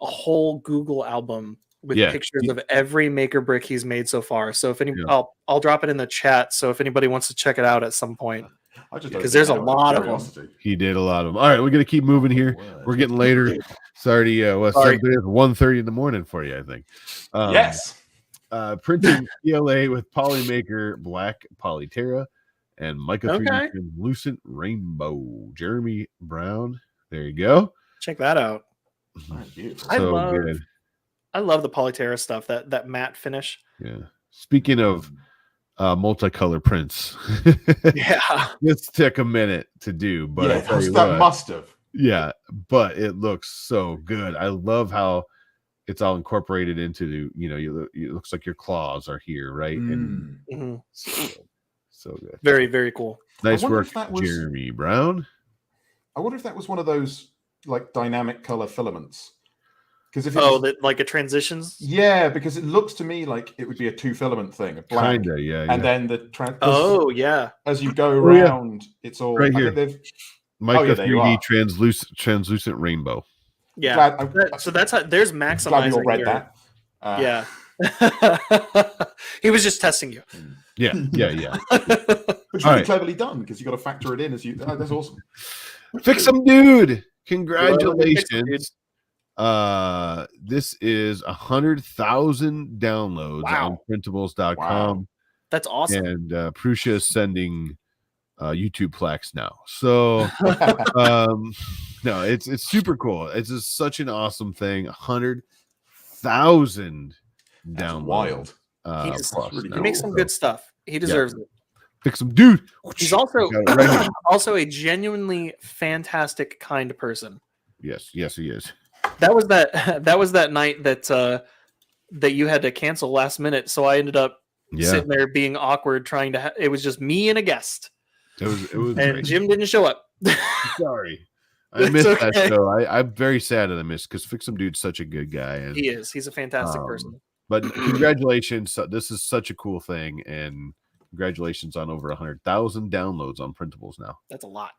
a whole Google album with pictures of every maker brick he's made so far. So if I'll drop it in the chat. So if anybody wants to check it out at some point, because there's a lot of them. He did a lot of them. All right, we're gonna keep moving here. We're getting later. It's already 1:30 in the morning for you, I think. Yes. Printing PLA with Polymaker Black Polyterra and Mica 3D Translucent Rainbow. Jeremy Brown. There you go. Check that out. Good. I love the Polyterra stuff. That matte finish. Yeah. Speaking of multicolor prints, this took a minute to do, but that must have. Yeah, but it looks so good. I love how it's all incorporated into it looks like your claws are here, right? And so good. Very, very cool. Nice work, Jeremy Brown. I wonder if that was one of those like dynamic color filaments. Because that like it transitions. Yeah, because it looks to me like it would be a 2-filament thing, a black, and then the as you go around, it's all right here. Mica 3D translucent rainbow. Yeah, so that's how there's maximizing. Glad you all read that. He was just testing you. Yeah. Which really cleverly done, because you got to factor it in as you. That's awesome. Fix them, dude! Congratulations. This is 100,000 downloads on printables.com. Wow. That's awesome. And Prussia is sending YouTube plaques now. So no, it's super cool. It's just such an awesome thing. 100,000 downloads. Wild. He makes some good stuff. He deserves it. Fix him, dude. He's also a genuinely fantastic, kind person. Yes, he is. That was that night that you had to cancel last minute. So I ended up sitting there being awkward, trying to. It was just me and a guest. It was and great. Jim didn't show up. Sorry, I missed that show. I'm very sad that I missed, because Fix 'em Dude's such a good guy. And he is. He's a fantastic person. But congratulations! This is such a cool thing, and congratulations on over 100,000 downloads on Printables now. That's a lot.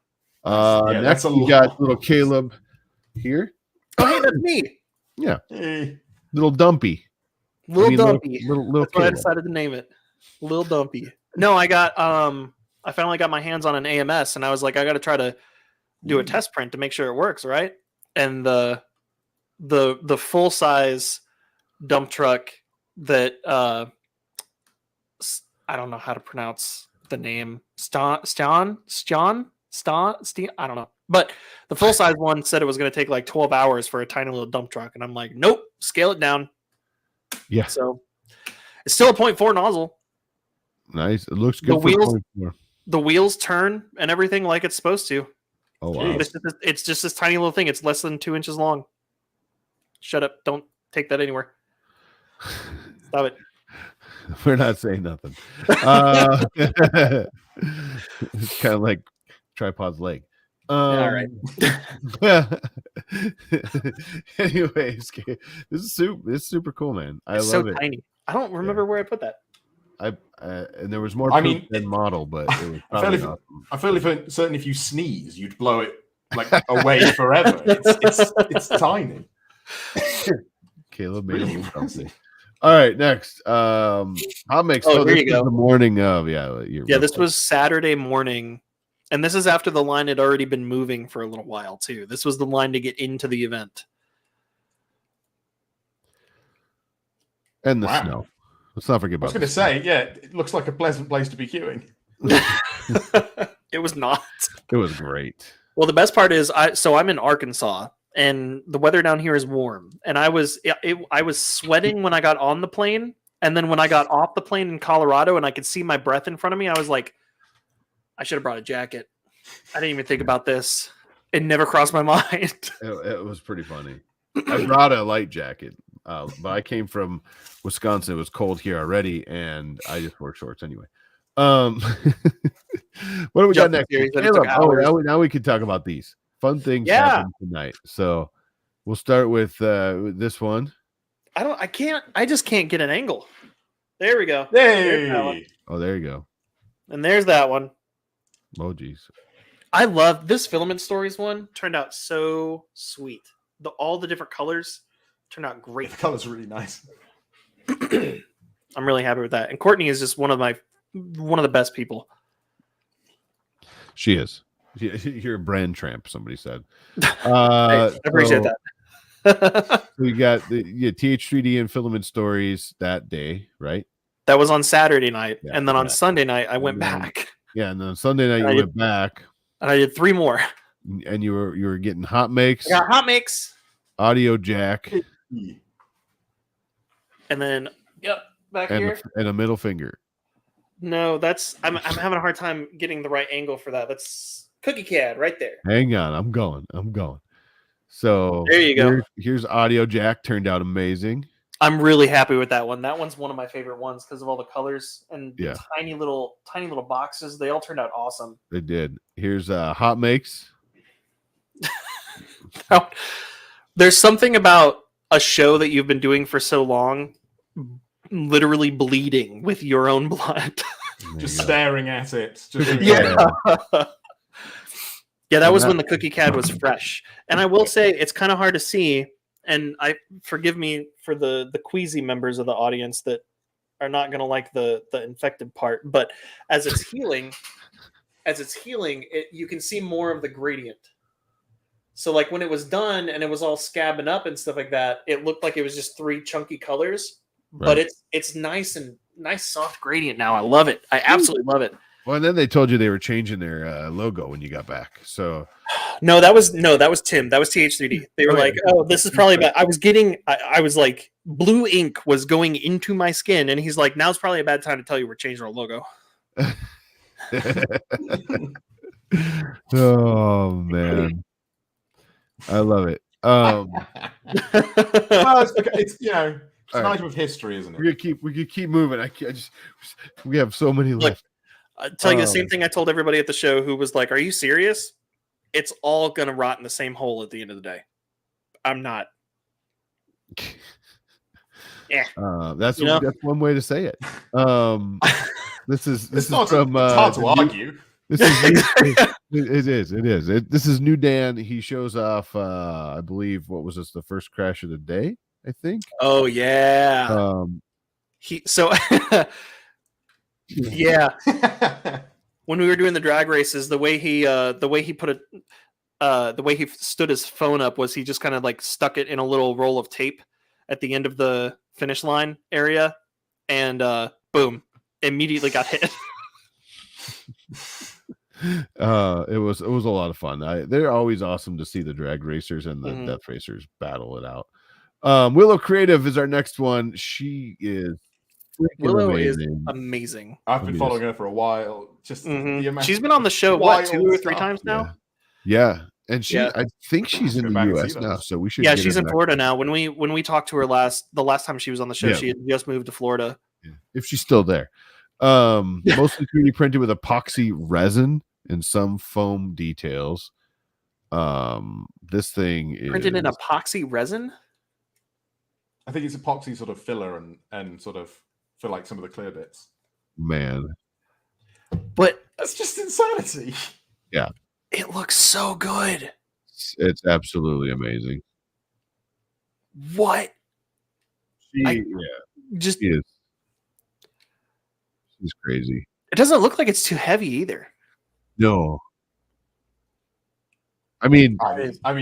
Next we got little Caleb here. Oh, hey, that's me. Yeah, little Dumpy. Dumpy. Little that's what I decided to name it. Little Dumpy. No, I got I finally got my hands on an AMS, and I was like, I got to try to do a test print to make sure it works, right? And the full size dump truck that I don't know how to pronounce the name. Ston. I don't know. But the full size one said it was going to take like 12 hours for a tiny little dump truck, and I'm like, nope, scale it down. Yeah. So it's still a 0.4 nozzle. Nice. It looks good. The wheels turn and everything like it's supposed to. Oh wow! It's just this tiny little thing. It's less than 2 inches long. Shut up! Don't take that anywhere. Stop it. We're not saying nothing. It's kind of like tripod's leg. All right. Anyways, this is super cool, man. It's love so it. Tiny. I don't remember where I put that. And there was more than model, but it was awesome. I feel certain if you sneeze, you'd blow it like away forever. It's tiny. Caleb made it something. All right, next. Hot Mix. There you go. The morning of this was Saturday morning, and this is after the line had already been moving for a little while too. This was the line to get into the event. And the snow. Let's not forget about. I was going to say, it looks like a pleasant place to be queuing. It was not. It was great. Well, the best part is I'm in Arkansas and the weather down here is warm, and I was sweating when I got on the plane, and then when I got off the plane in Colorado and I could see my breath in front of me, I was like, I should have brought a jacket. I didn't even think about this. It never crossed my mind. It was pretty funny. I brought a light jacket, but I came from Wisconsin. It was cold here already, and I just wore shorts anyway. What do we got next? Now we can talk about these fun things happening tonight. So we'll start with this one. I just can't get an angle. There we go. Hey. Oh, there you go. And there's that one. Oh, geez. I love this Filament Stories one. Turned out so sweet. All the different colors turned out great. The colors are really nice. I'm really happy with that. And Courtney is just one of the best people. She is. You're a brand tramp, somebody said. I appreciate that. We got the TH3D and Filament Stories that day, right? That was on Saturday night. Yeah, and then on Sunday night, I went back. Yeah, and then Sunday night you went back. And I did 3 more. And you were getting hot makes. I got hot makes. Audio jack. And then, back here. And a middle finger. No, I'm having a hard time getting the right angle for that. That's Cookie CAD right there. Hang on, I'm going. So there you go. Here's audio jack. Turned out amazing. I'm really happy with that one. That one's one of my favorite ones because of all the colors and the tiny little boxes. They all turned out awesome. They did. Here's hot makes. There's something about a show that you've been doing for so long, literally bleeding with your own blood. Just staring at it. Yeah, that was when the Cookie CAD was fresh. And I will say it's kind of hard to see. And forgive me for the queasy members of the audience that are not going to like the infected part. But as it's healing, you can see more of the gradient. So like when it was done and it was all scabbing up and stuff like that, it looked like it was just 3 chunky colors. Right. But it's nice soft gradient now. I love it. I absolutely love it. Well, and then they told you they were changing their logo when you got back. So no, that was Tim. That was TH3D. They were like, "Oh, this is probably bad." I was like, blue ink was going into my skin, and he's like, "Now's probably a bad time to tell you we're changing our logo." Oh man, I love it. Well, it's nice with history, isn't it? We could keep moving. We have so many left. I'll tell you the same thing I told everybody at the show who was like, "Are you serious? It's all going to rot in the same hole at the end of the day." I'm not. Yeah. That's one way to say it. This is from. It's hard to argue. This is it is. This is New Dan. He shows off. I believe what was this? The first crash of the day, I think. Oh yeah. Yeah. When we were doing the drag races, the way he stood his phone up was he just kind of like stuck it in a little roll of tape at the end of the finish line area, and boom, immediately got hit. It was a lot of fun. They're always awesome to see the drag racers and the death racers battle it out. Willow Creative is our next one. She is Willow is amazing. I've been following her for a while. Just she's been on the show 2 or 3 times now. Yeah. And I think she's in the US now, so we should. Yeah, she's in Florida now. When we talked to her the last time she was on the show, she had just moved to Florida. Yeah. If she's still there. Mostly 3D printed with epoxy resin and some foam details. This thing is printed in epoxy resin. I think it's epoxy sort of filler and sort of for like some of the clear bits. Man. But that's just insanity. Yeah. It looks so good. It's absolutely amazing. What? She is. She's crazy. It doesn't look like it's too heavy either. No. I mean,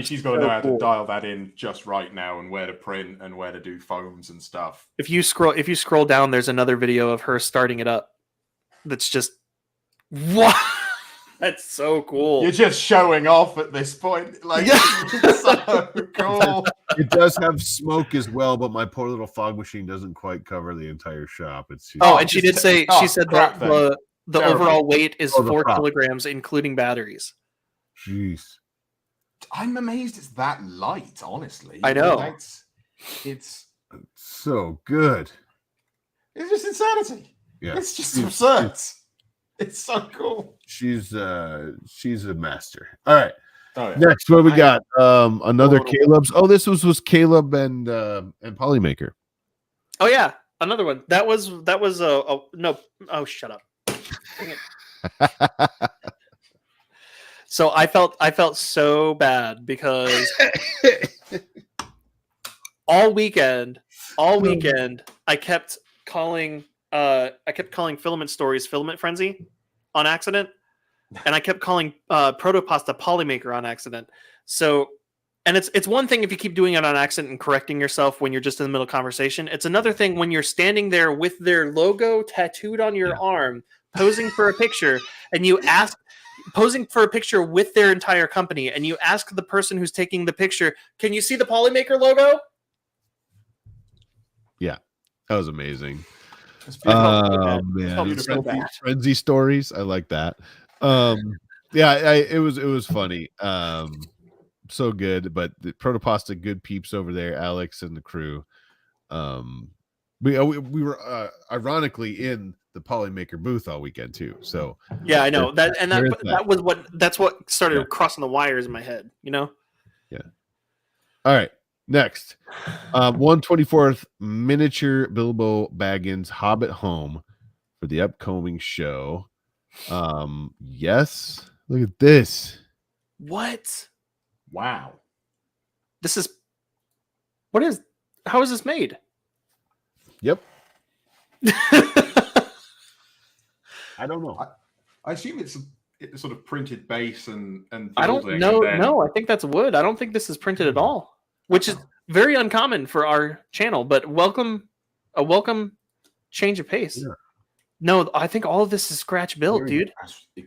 she's got to know how to dial that in just right now and where to print and where to do foams and stuff. If you scroll down, there's another video of her starting it up. That's just What? That's so cool. You're just showing off at this point. Like, it's so cool. It does have smoke as well, but my poor little fog machine doesn't quite cover the entire shop. It's Oh, and she did say she said crap that the Terrible. overall weight is Oh, the 4 prop. kilograms, including batteries. jeez. I'm amazed it's that light, honestly. I know. It's So good. just insanity. Yeah. It's just absurd. It's so cool. She's a master. All right. Oh, yeah. Next, what we got? Another Oh. Caleb's. Oh, this was Caleb and Polymaker. Oh yeah, another one. That was no. Oh, shut up. Dang it. So I felt so bad because all weekend I kept calling Filament Stories Filament Frenzy on accident, and I kept calling Protopasta Polymaker on accident. So, and it's one thing if you keep doing it on accident and correcting yourself when you're just in the middle of conversation. It's another thing when you're standing there with their logo tattooed on your arm, posing for a picture, and you ask. Posing for a picture with their entire company, and you ask the person who's taking the picture, "Can you see the Polymaker logo?" Yeah, that was amazing. Man, so bad. Frenzy stories. I like that. It was funny. So good, but the Protopasta good peeps over there, Alex and the crew. We were ironically in the Polymaker booth all weekend too. So yeah, I know that's what started crossing the wires in my head. You know. Yeah. All right. Next, 124th miniature Bilbo Baggins Hobbit home for the upcoming show. Yes. Look at this. What? Wow. How is this made? Yep. I don't know. I assume it's a sort of printed base and I don't know. No, I think that's wood. I don't think this is printed at all, which is very uncommon for our channel. But a welcome change of pace. Yeah. No, I think all of this is scratch built, dude.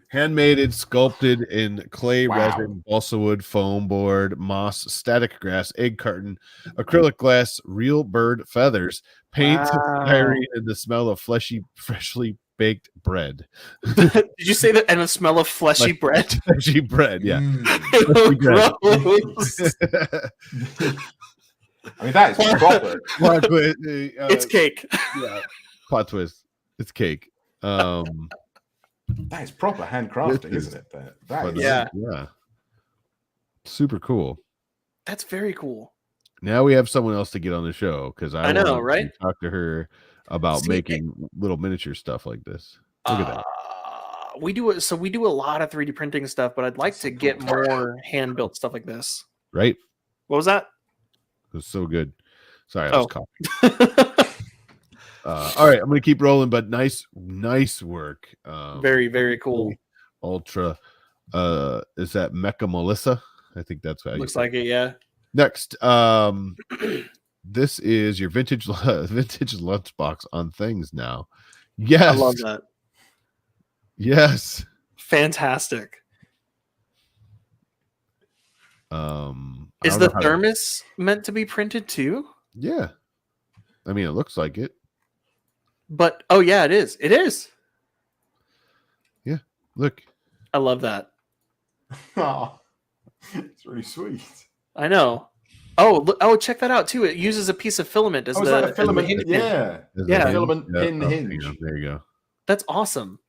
Handmade, sculpted in clay, resin, balsa wood, foam board, moss, static grass, egg carton, acrylic glass, real bird feathers, paint, styrene, and the smell of freshly baked bread. Did you say that? And the smell of fleshy bread? Fleshy bread, yeah. Gross. I mean, that is proper. It's cake. Yeah, plot twist. It's cake. That is proper handcrafting, isn't it? That is, yeah. Super cool. That's very cool. Now we have someone else to get on the show because I know, right? Talk to her about making little miniature stuff like this. Look at that. We do a lot of 3D printing stuff, but I'd like to get more hand built stuff like this. Right? What was that? It was so good. Sorry, I was coughing. All right, I'm gonna keep rolling, but nice work. Very, very cool. Ultra. Is that Mecha Melissa? I think that's what looks like it. Yeah. Next, this is your vintage lunchbox on things now. Yes, I love that. Yes, fantastic. Is the thermos meant to be printed too? Yeah, I mean it looks like it. But oh yeah, it is. It is. Yeah, look. I love that. Oh, it's really sweet. I know. Oh, check that out too. It uses a piece of filament as the filament hinge. Yeah, filament pin hinge. There you go. That's awesome.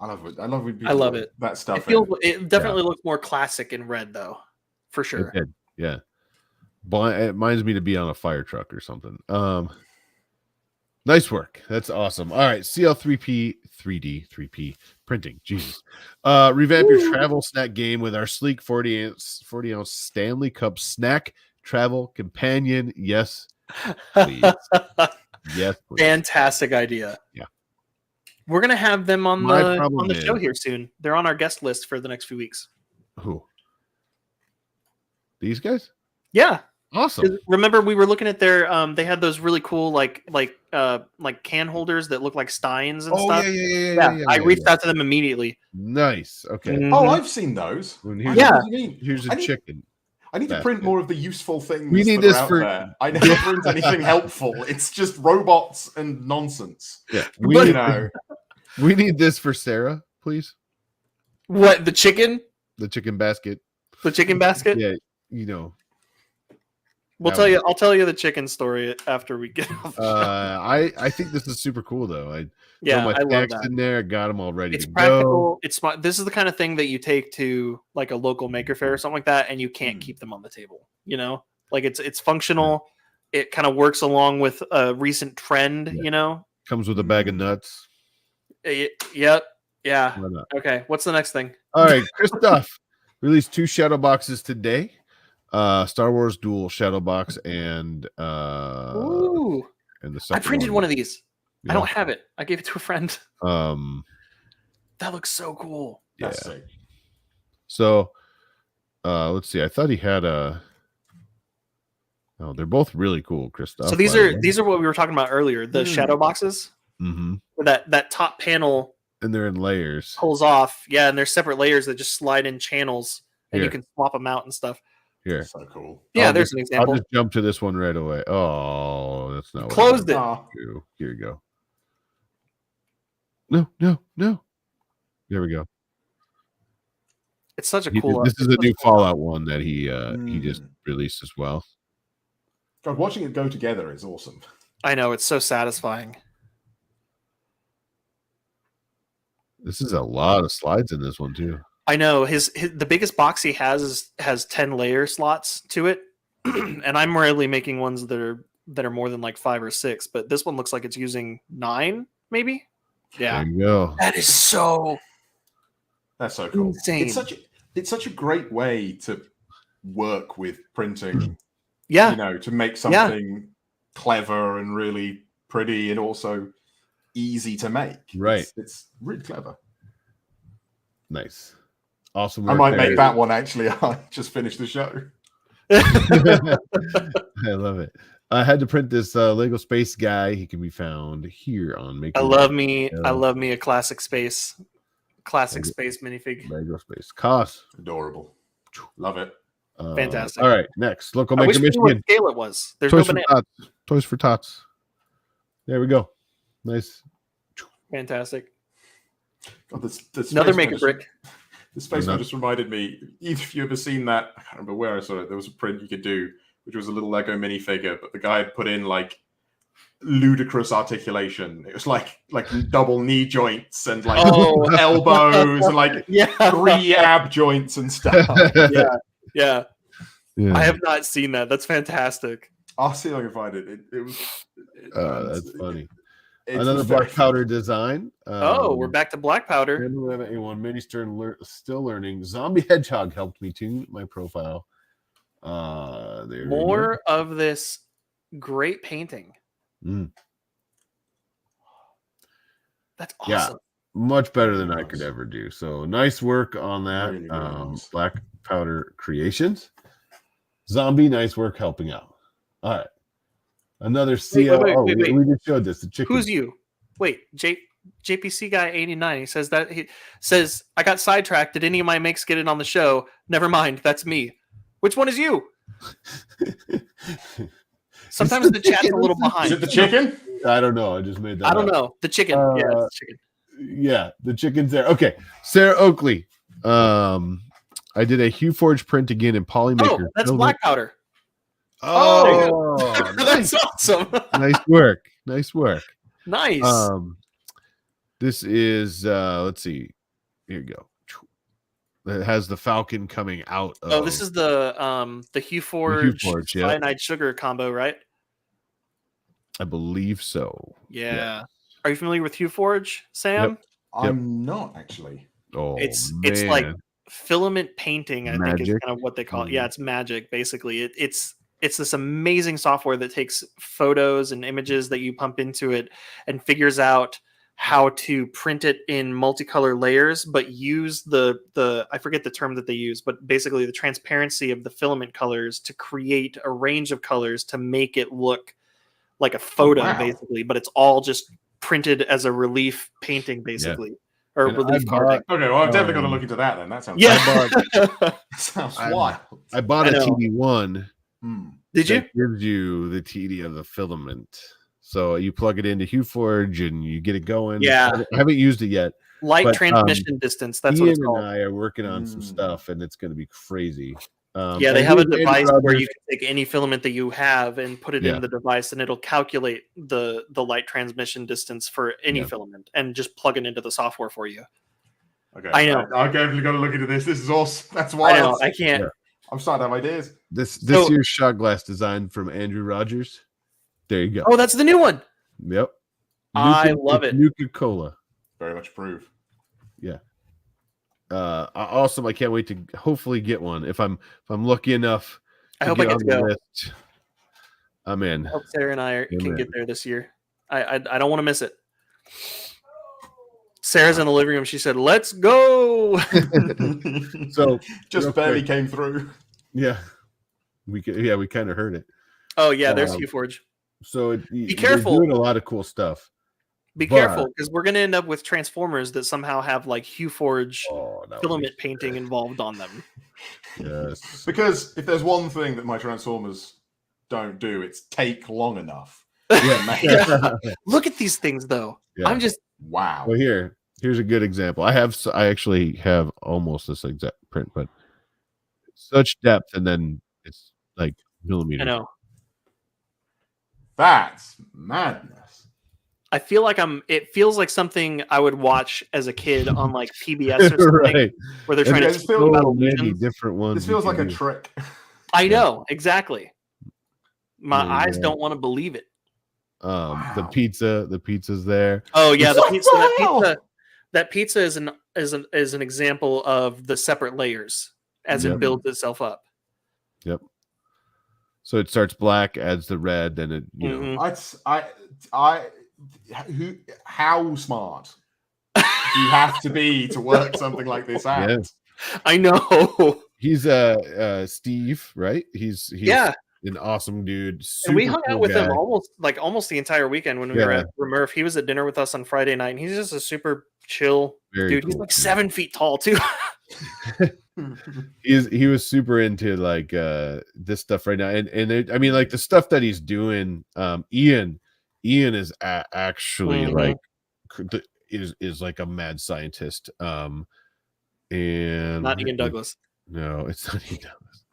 I love it. I love it. That stuff. It definitely looks more classic in red though, for sure. Yeah. It reminds me to be on a fire truck or something. Nice work. That's awesome. All right, CL3P 3D printing. Jesus. Revamp your travel snack game with our sleek 40 ounce Stanley Cup snack travel companion. Yes, please. Yes, please. Fantastic idea. Yeah. We're gonna have them on the show here soon. They're on our guest list for the next few weeks. Who? These guys? Yeah. Awesome. Remember, we were looking at their they had those really cool like can holders that look like steins and stuff. I reached out to them immediately. Nice. Okay. Oh, I've seen those. And What here's do you mean? Here's a chicken. I need to print more of the useful things We need that this are out for- there. I never print anything helpful. It's just robots and nonsense. Yeah. We We need this for Sarah, please. What, the chicken? The chicken basket. The chicken basket? Yeah, you know. I'll tell you the chicken story after we get off the show. I think this is super cool though. I love that. in there, I got them all ready It's to practical. go. It's smart. This is the kind of thing that you take to like a local maker fair or something like that, and you can't keep them on the table. You know, like it's functional. It kind of works along with a recent trend. Yeah. You know, Comes with a bag of nuts. Yep. Yeah. Why not? Okay. What's the next thing? All right, Christoph released 2 shadow boxes today. Star Wars Duel Shadow Box and Ooh. and the I second printed one of these. Yeah. I don't have it. I gave it to a friend. That looks so cool. Yeah. That's sick. So let's see. I thought he had a. Oh, they're both really cool, Christoph. So these are what we were talking about earlier. The shadow boxes. Mm-hmm. That top panel And they're in layers. pulls off. Yeah, and there's separate layers that just slide in channels, and Here. you can swap them out and stuff. Here. So cool. Yeah, there's an I'll example. just jump to this one right away. Oh, that's not what I Closed it. Ah, do. Here you go. No. There we go. It's such a cool. This is a new Fallout one that he just Mm. released as well. God, watching it go together is awesome. I know, it's so satisfying. This is a lot of slides in this one too. I know his the biggest box he has 10 layer slots to it, and I'm rarely making ones that are more than like 5 or 6. But this one looks like it's using 9, maybe. Yeah, There you go. that is so That's so cool. insane. It's such a great way to work with printing. Yeah, You know, to make something clever and really pretty and also easy to make. Right. It's really clever. Nice. Awesome. I work might there. make that one actually. I just finished the show. I love it. I had to print this Lego Space Guy. He can be found here on Maker. I love me a classic space minifig. Lego Space. Cost. Adorable. Love it. Fantastic. All right, next. Local I wish Maker we knew what Michigan. scale it was. There's Toys no for banana. Tots. Toys for Tots. There we go. Nice. Fantastic. God, the Another space maker one brick. The space one just reminded me. If you ever seen that, I can't remember where I saw it. There was a print you could do, which was a little Lego minifigure, but the guy had put in like ludicrous articulation. It was like double knee joints and like elbows and like 3 ab joints and stuff. Yeah. Yeah. I have not seen that. That's fantastic. I'll see if I can find it. It was. That's funny. It's Another very black powder design. We're back to black powder. A1 Mini Stern still learning. Zombie Hedgehog helped me tune my profile. There More of this great painting. That's awesome. Yeah, much better than I could ever do. So nice work on that. Really, really nice. Black Powder Creations. Zombie, nice work helping out. All right. Another CL. Wait. We just showed this. The chicken. Who's you? Wait, JPC guy 89. He says I got sidetracked. Did any of my makes get it on the show? Never mind. That's me. Which one is you? Sometimes the chat's a little behind. Is it the chicken? I don't know. I just made that. I don't up. know. The chicken. Yeah, it's the chicken. Yeah, the chicken's there. Okay, Sarah Oakley. I did a Hue Forge print again in Polymaker. Oh, that's black powder. Oh, That's awesome. nice work. Nice work. Nice. This is let's see. Here you go. It has the Falcon coming out of. This is the Hue Forge, yeah. cyanide sugar combo, right? I believe so. Yeah. Are you familiar with Hue Forge, Sam? Yep. I'm not actually. Oh, It's man. like filament painting, I think is Magic? kind of what they call it. Yeah, it's magic, basically. It's this amazing software that takes photos and images that you pump into it and figures out how to print it in multicolor layers, but use the I forget the term that they use, but basically the transparency of the filament colors to create a range of colors to make it look like a photo, wow. basically. But it's all just printed as a relief painting, basically, or And relief I carving. Okay, well, I've definitely got to look into that then. That sounds sounds I wild. I bought I a know. TD1. Did you? That gives you the TD of the filament. So you plug it into HueForge and you get it going. Yeah. I haven't used it yet. Light But, transmission distance. That's what Ian it's called. and I are working on some stuff, and it's going to be crazy. Yeah, they and have a Andy device where you Rogers- can take any filament that you have and put it Yeah. in the device, and it'll calculate the light transmission distance for any Yeah. filament and just plug it into the software for you. Okay, I know. I've definitely got to look into this. This is awesome. That's I wild. know. I can't. Yeah. I'm starting to have ideas. This So- year's shot glass design from Andrew Rogers. There you go. Oh, that's the new one. Yep. I love it. Nuka-Cola. Very much approve. Yeah. Awesome. I can't wait to hopefully get one. If I'm lucky enough I hope I get on to the go. list, I'm in. I hope Sarah and I can Amen. get there this year. I don't want to miss it. Sarah's in the living room. She said, "Let's go." So just real barely quick. came through. Yeah. We kind of heard it. Oh yeah, there's Um, HueForge. So Be careful. They're doing a lot of cool stuff. Be but- careful, because we're going to end up with transformers that somehow have like HueForge Oh, that would filament be- painting involved on them. Yes. Because if there's one thing that my Transformers don't do, it's take long enough. Yeah. Look at these things, though. Yeah. I'm just Wow. Well, here's a good example. I actually have almost this exact print, but such depth, and then it's like millimeters. I know. That's madness. I feel like it feels like something I would watch as a kid on like PBS or something, Right. where they're And trying to there's speak so about many illusions. different ones. This you feels can like a do. trick. I know, exactly. My Yeah, eyes yeah. don't want to believe it. The Wow. pizza's there. Oh yeah, the What pizza. the hell? That pizza is an example of the separate layers as Yep. it builds itself up. So it starts black, adds the red, then it Mhm. How smart do you have to be to work something like this out? Yeah. I know. he's Steve, right? He's Yeah, an awesome dude. and we super hung cool out with him guy. almost the entire weekend when we were Yeah. at RMRRF. He was at dinner with us on Friday night, and he's just a super chill Very dude. He's cool, like yeah. 7 feet tall too. He was super into like this stuff right now, I mean, like the stuff that he's doing. Ian is actually Mhm. like is like a mad scientist. And Not Ian Douglas. No, it's not Ian Douglas.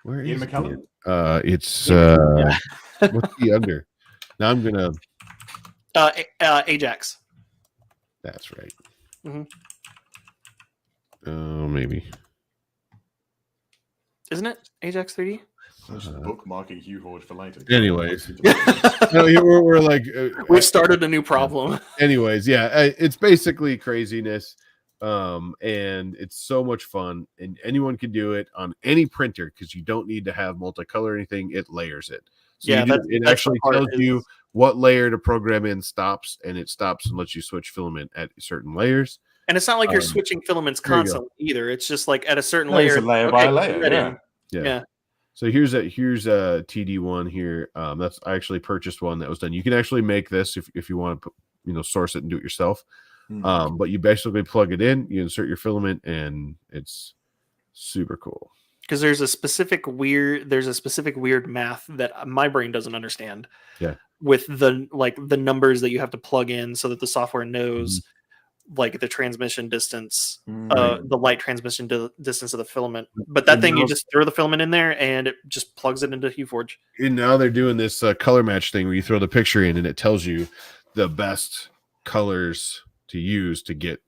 Where Ian is McKellen? Ian? It's Yeah. what's the under? Now I'm gonna. Ajax. That's right. Mhm. Oh, maybe. Isn't it Ajax 3D? Just bookmarking Hugh Horge for later. Anyways. No, we're like. We've started a new problem. Anyways, yeah, it's basically craziness, and it's so much fun, and anyone can do it on any printer because you don't need to have multicolor or anything. It layers it. So Yeah, it that's actually the part tells is- you what layer to program in stops, and it stops and lets you switch filament at certain layers. And it's not like you're Um, switching filaments there you go. constantly either. It's just like at a certain No, layer. it's a layer by okay, layer. put that Yeah. in. Yeah. Yeah. So here's a TD1 here. That's I actually purchased one that was done. You can actually make this if you want to source it and do it yourself. But you basically plug it in, you insert your filament, and it's super cool. Because there's a specific weird math that my brain doesn't understand. Yeah. With the numbers that you have to plug in so that the software knows Mm-hmm. like the transmission distance, Mm. the light transmission distance of the filament. But that thing, you just throw the filament in there and it just plugs it into HueForge. And now they're doing this color match thing where you throw the picture in and it tells you the best colors to use to get,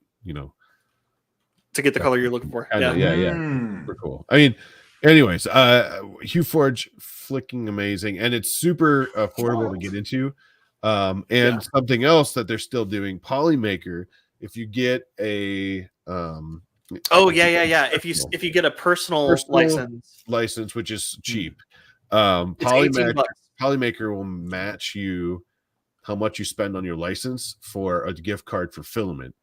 To get the color you're looking for. kinda, Yeah. yeah. Mm. Super cool. I mean, anyways, HueForge flicking amazing, and it's super affordable to get into. And something else that they're still doing, Polymaker. If you get a Oh yeah. If you get a personal license, which is cheap, it's $18. Polymaker will match you how much you spend on your license for a gift card for filament.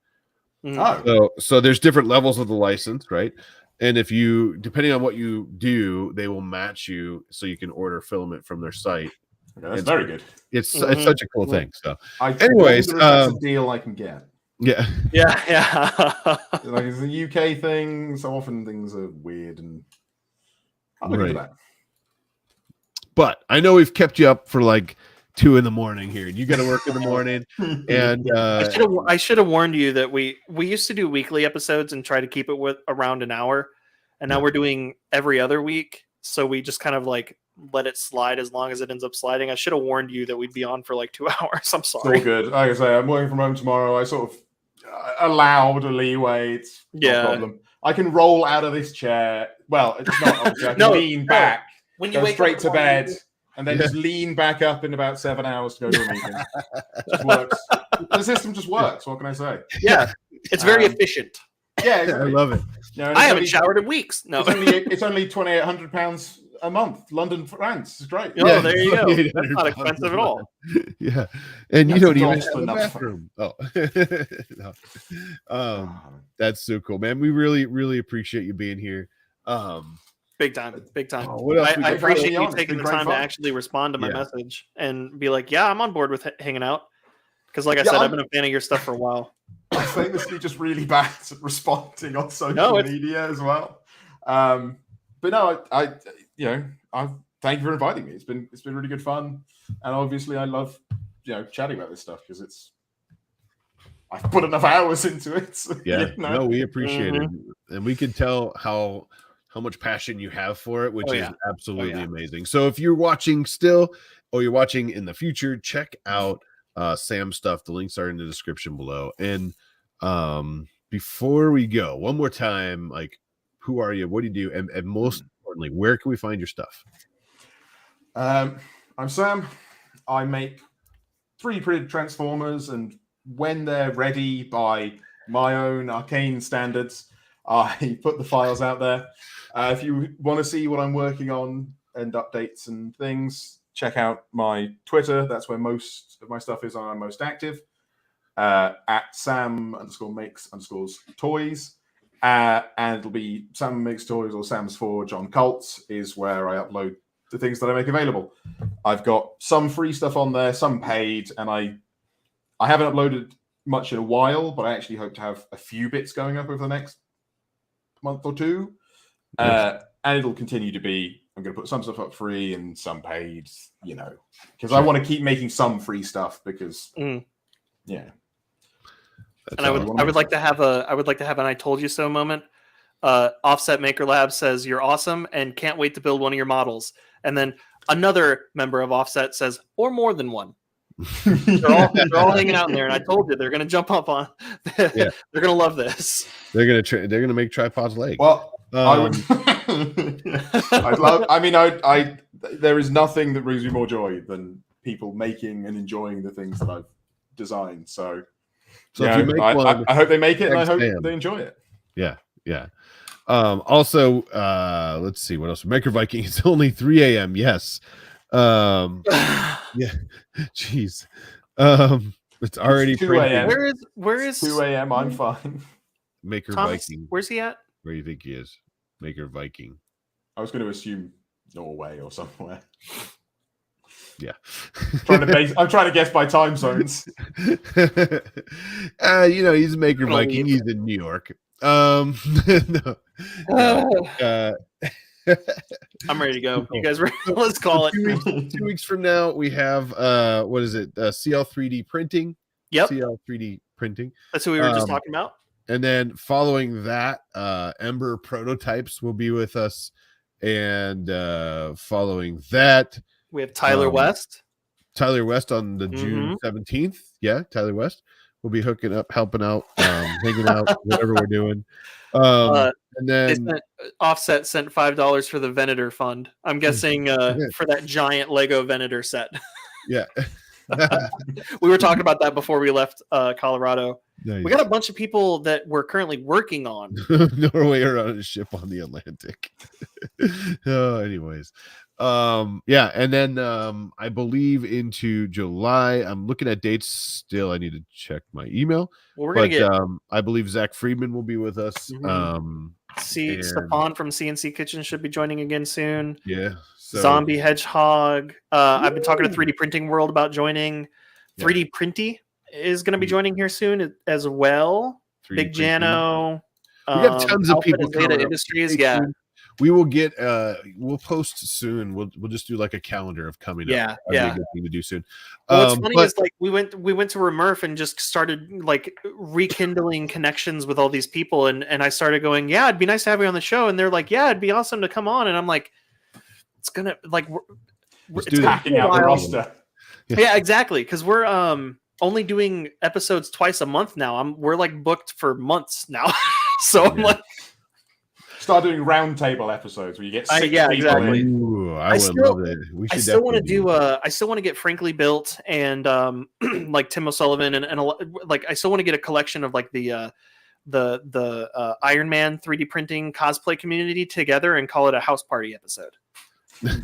Oh, So there's different levels of the license, right? And if you, depending on what you do, they will match you so you can order filament from their site. okay, that's very good. It's such a cool thing. So, Anyways, anyways, that's a deal I can get. yeah. Like it's a UK thing, so often things are weird, and I'm looking for that. But I know we've kept you up for like 2 a.m. here. You got to work in the morning, and I should have warned you that we used to do weekly episodes and try to keep it with around an hour, and now we're doing every other week. So we just kind of like let it slide as long as it ends up sliding. I should have warned you that we'd be on for like 2 hours. I'm sorry. It's all good. Like I say, I'm working from home tomorrow. I sort of allowed a leeway. It's no problem. I can roll out of this chair. Well, it's not. Obviously, I can lean back, when you go wake straight up to bed, and then just lean back up in about 7 hours to go to a meeting. It just works. The system just works. What can I say? Yeah, it's very efficient. Yeah, exactly. I love it. You know, I haven't showered in weeks. No, it's only £2,800 a month. London, France. It's great. Oh, there you go. That's not expensive at all. Yeah, and you don't even have a enough. bathroom. No. That's so cool, man. We really appreciate you being here. Big time. What else I appreciate you taking the time to actually respond to my message and be like, yeah, I'm on board with hanging out. Because like I said, I've been a fan of your stuff for a while. I'm famously just really bad at responding on social media as well. But no, I thank you for inviting me. It's been really good fun, and obviously I love chatting about this stuff because I've put enough hours into it. So, no, we appreciate it, and we can tell how much passion you have for it, which is absolutely amazing. So if you're watching still, or you're watching in the future, check out Sam's stuff. The links are in the description below. And before we go, one more time, like, who are you? What do you do? And most importantly, where can we find your stuff? I'm Sam. I make 3D printed Transformers, and when they're ready by my own arcane standards, I put the files out there. If you want to see what I'm working on and updates and things, check out my Twitter. That's where most of my stuff is. I'm most active. At Sam_makes_toys. And it'll be Sam Makes Toys or Sam's Forge on Cults is where I upload the things that I make available. I've got some free stuff on there, some paid, and I haven't uploaded much in a while, but I actually hope to have a few bits going up over the next month or two. And it'll continue to be, I'm going to put some stuff up free and some paid, because I want to keep making some free stuff because, and I would like to have an I told you so moment. Offset Maker Lab says you're awesome and can't wait to build one of your models. And then another member of Offset says, or more than one. they're all hanging out in there, and I told you they're going to jump up on. They're going to love this. They're going to make tripods leg. Well, I would. I'd love. I mean, I there is nothing that brings me more joy than people making and enjoying the things that I've designed. So if you make one, I hope they make it, and I hope they enjoy it. Yeah. Also, let's see what else. Maker Viking. It's only 3 a.m. Yes. Jeez. It's already 2 a.m. Where is 2 a.m. I'm fine. Maker Thomas, Viking. where's he at? Where do you think he is? Maker Viking. I was going to assume Norway or somewhere. Yeah. I'm trying to guess by time zones. He's Maker Viking. He's in New York. No. I'm ready to go. You guys ready? Let's call it. 2 weeks from now, we have what is it? CL3D printing. Yep. CL3D printing. That's what we were just talking about. And then following that, Ember Prototypes will be with us. And following that, we have Tyler West. Tyler West on the June 17th. Yeah, Tyler West will be hooking up, helping out, hanging out, whatever we're doing. And then Offset sent $5 for the Venator fund. I'm guessing for that giant Lego Venator set. Yeah. We were talking about that before we left Colorado. Nice. We got a bunch of people that we're currently working on Norway are on a ship on the Atlantic. Anyways. Yeah, and then I believe into July. I'm looking at dates still. I need to check my email. Well, we're gonna get I believe Zach Friedman will be with us. And- Stefan from CNC Kitchen should be joining again soon. Yeah. So, Zombie Hedgehog. I've been talking to 3D Printing World about joining. 3D Printy is going to be joining here soon as well. 3D Big printing. Jano. We have tons of Alpha people and Zeta coming up. Industries. Stay Yeah. tuned. We will get we'll post soon. We'll just do like a calendar of coming up. Yeah, That'd be yeah. a good thing to do soon. What's funny is like we went to RMRRF and just started like rekindling connections with all these people, and I started going, yeah, it'd be nice to have you on the show, and they're like, yeah, it'd be awesome to come on, and I'm like, it's gonna like it's packing out the roster. Yeah, exactly, because we're only doing episodes twice a month now. We're like booked for months now, so I'm like. Start doing roundtable episodes where you get 6 yeah, people exactly. in. Ooh, I would love it. We should I still want to definitely do. I still want to get Frankly Built and like Tim O'Sullivan and like I still want to get a collection of like the Iron Man 3D printing cosplay community together and call it a house party episode. I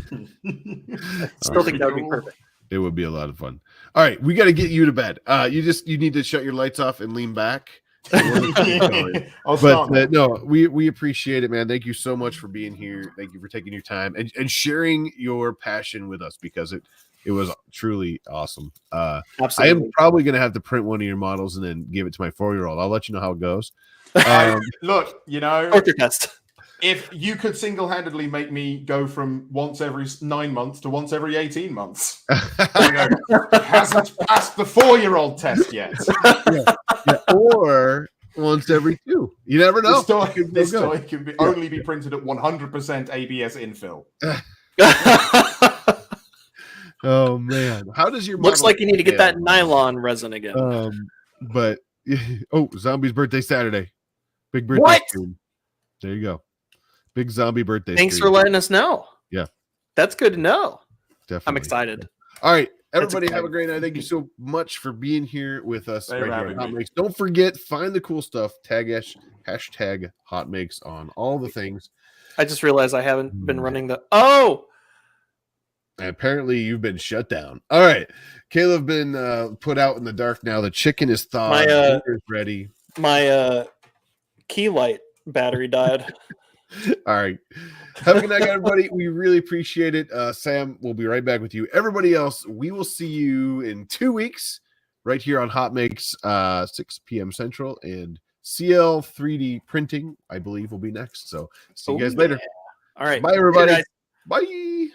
still think that would be perfect. It would be a lot of fun. All right, we got to get you to bed. You need to shut your lights off and lean back. No, we appreciate it, man. Thank you so much for being here. Thank you for taking your time and sharing your passion with us, because it was truly awesome. Absolutely. I am probably going to have to print one of your models and then give it to my 4-year-old. I'll let you know how it goes. Look, Torture test. If you could single-handedly make me go from once every 9 months to once every 18 months, hasn't passed the 4-year-old test yet. Or once every 2. You never know. This toy can only be printed at 100% ABS infill. Oh man, how does your looks like you need to get that nylon resin again? But Zombie's birthday Saturday, big birthday stream. There you go. Big zombie birthday. Thanks for letting us know. Yeah. That's good to know. Definitely. I'm excited. All right. Everybody have a great night. Thank you so much for being here with us right here at Hot Makes. Don't forget, find the cool stuff. Hashtag Hot Makes on all the things. I just realized I haven't been running the and apparently you've been shut down. All right. Caleb been put out in the dark now. The chicken is thawed. The is ready. My key light battery died. All right. Have a good night, everybody. We really appreciate it. Sam, we'll be right back with you. Everybody else, we will see you in 2 weeks right here on Hot Makes, 6 p.m. Central, and CL 3D Printing, I believe, will be next. So see you guys later. All right. Bye, everybody. Bye.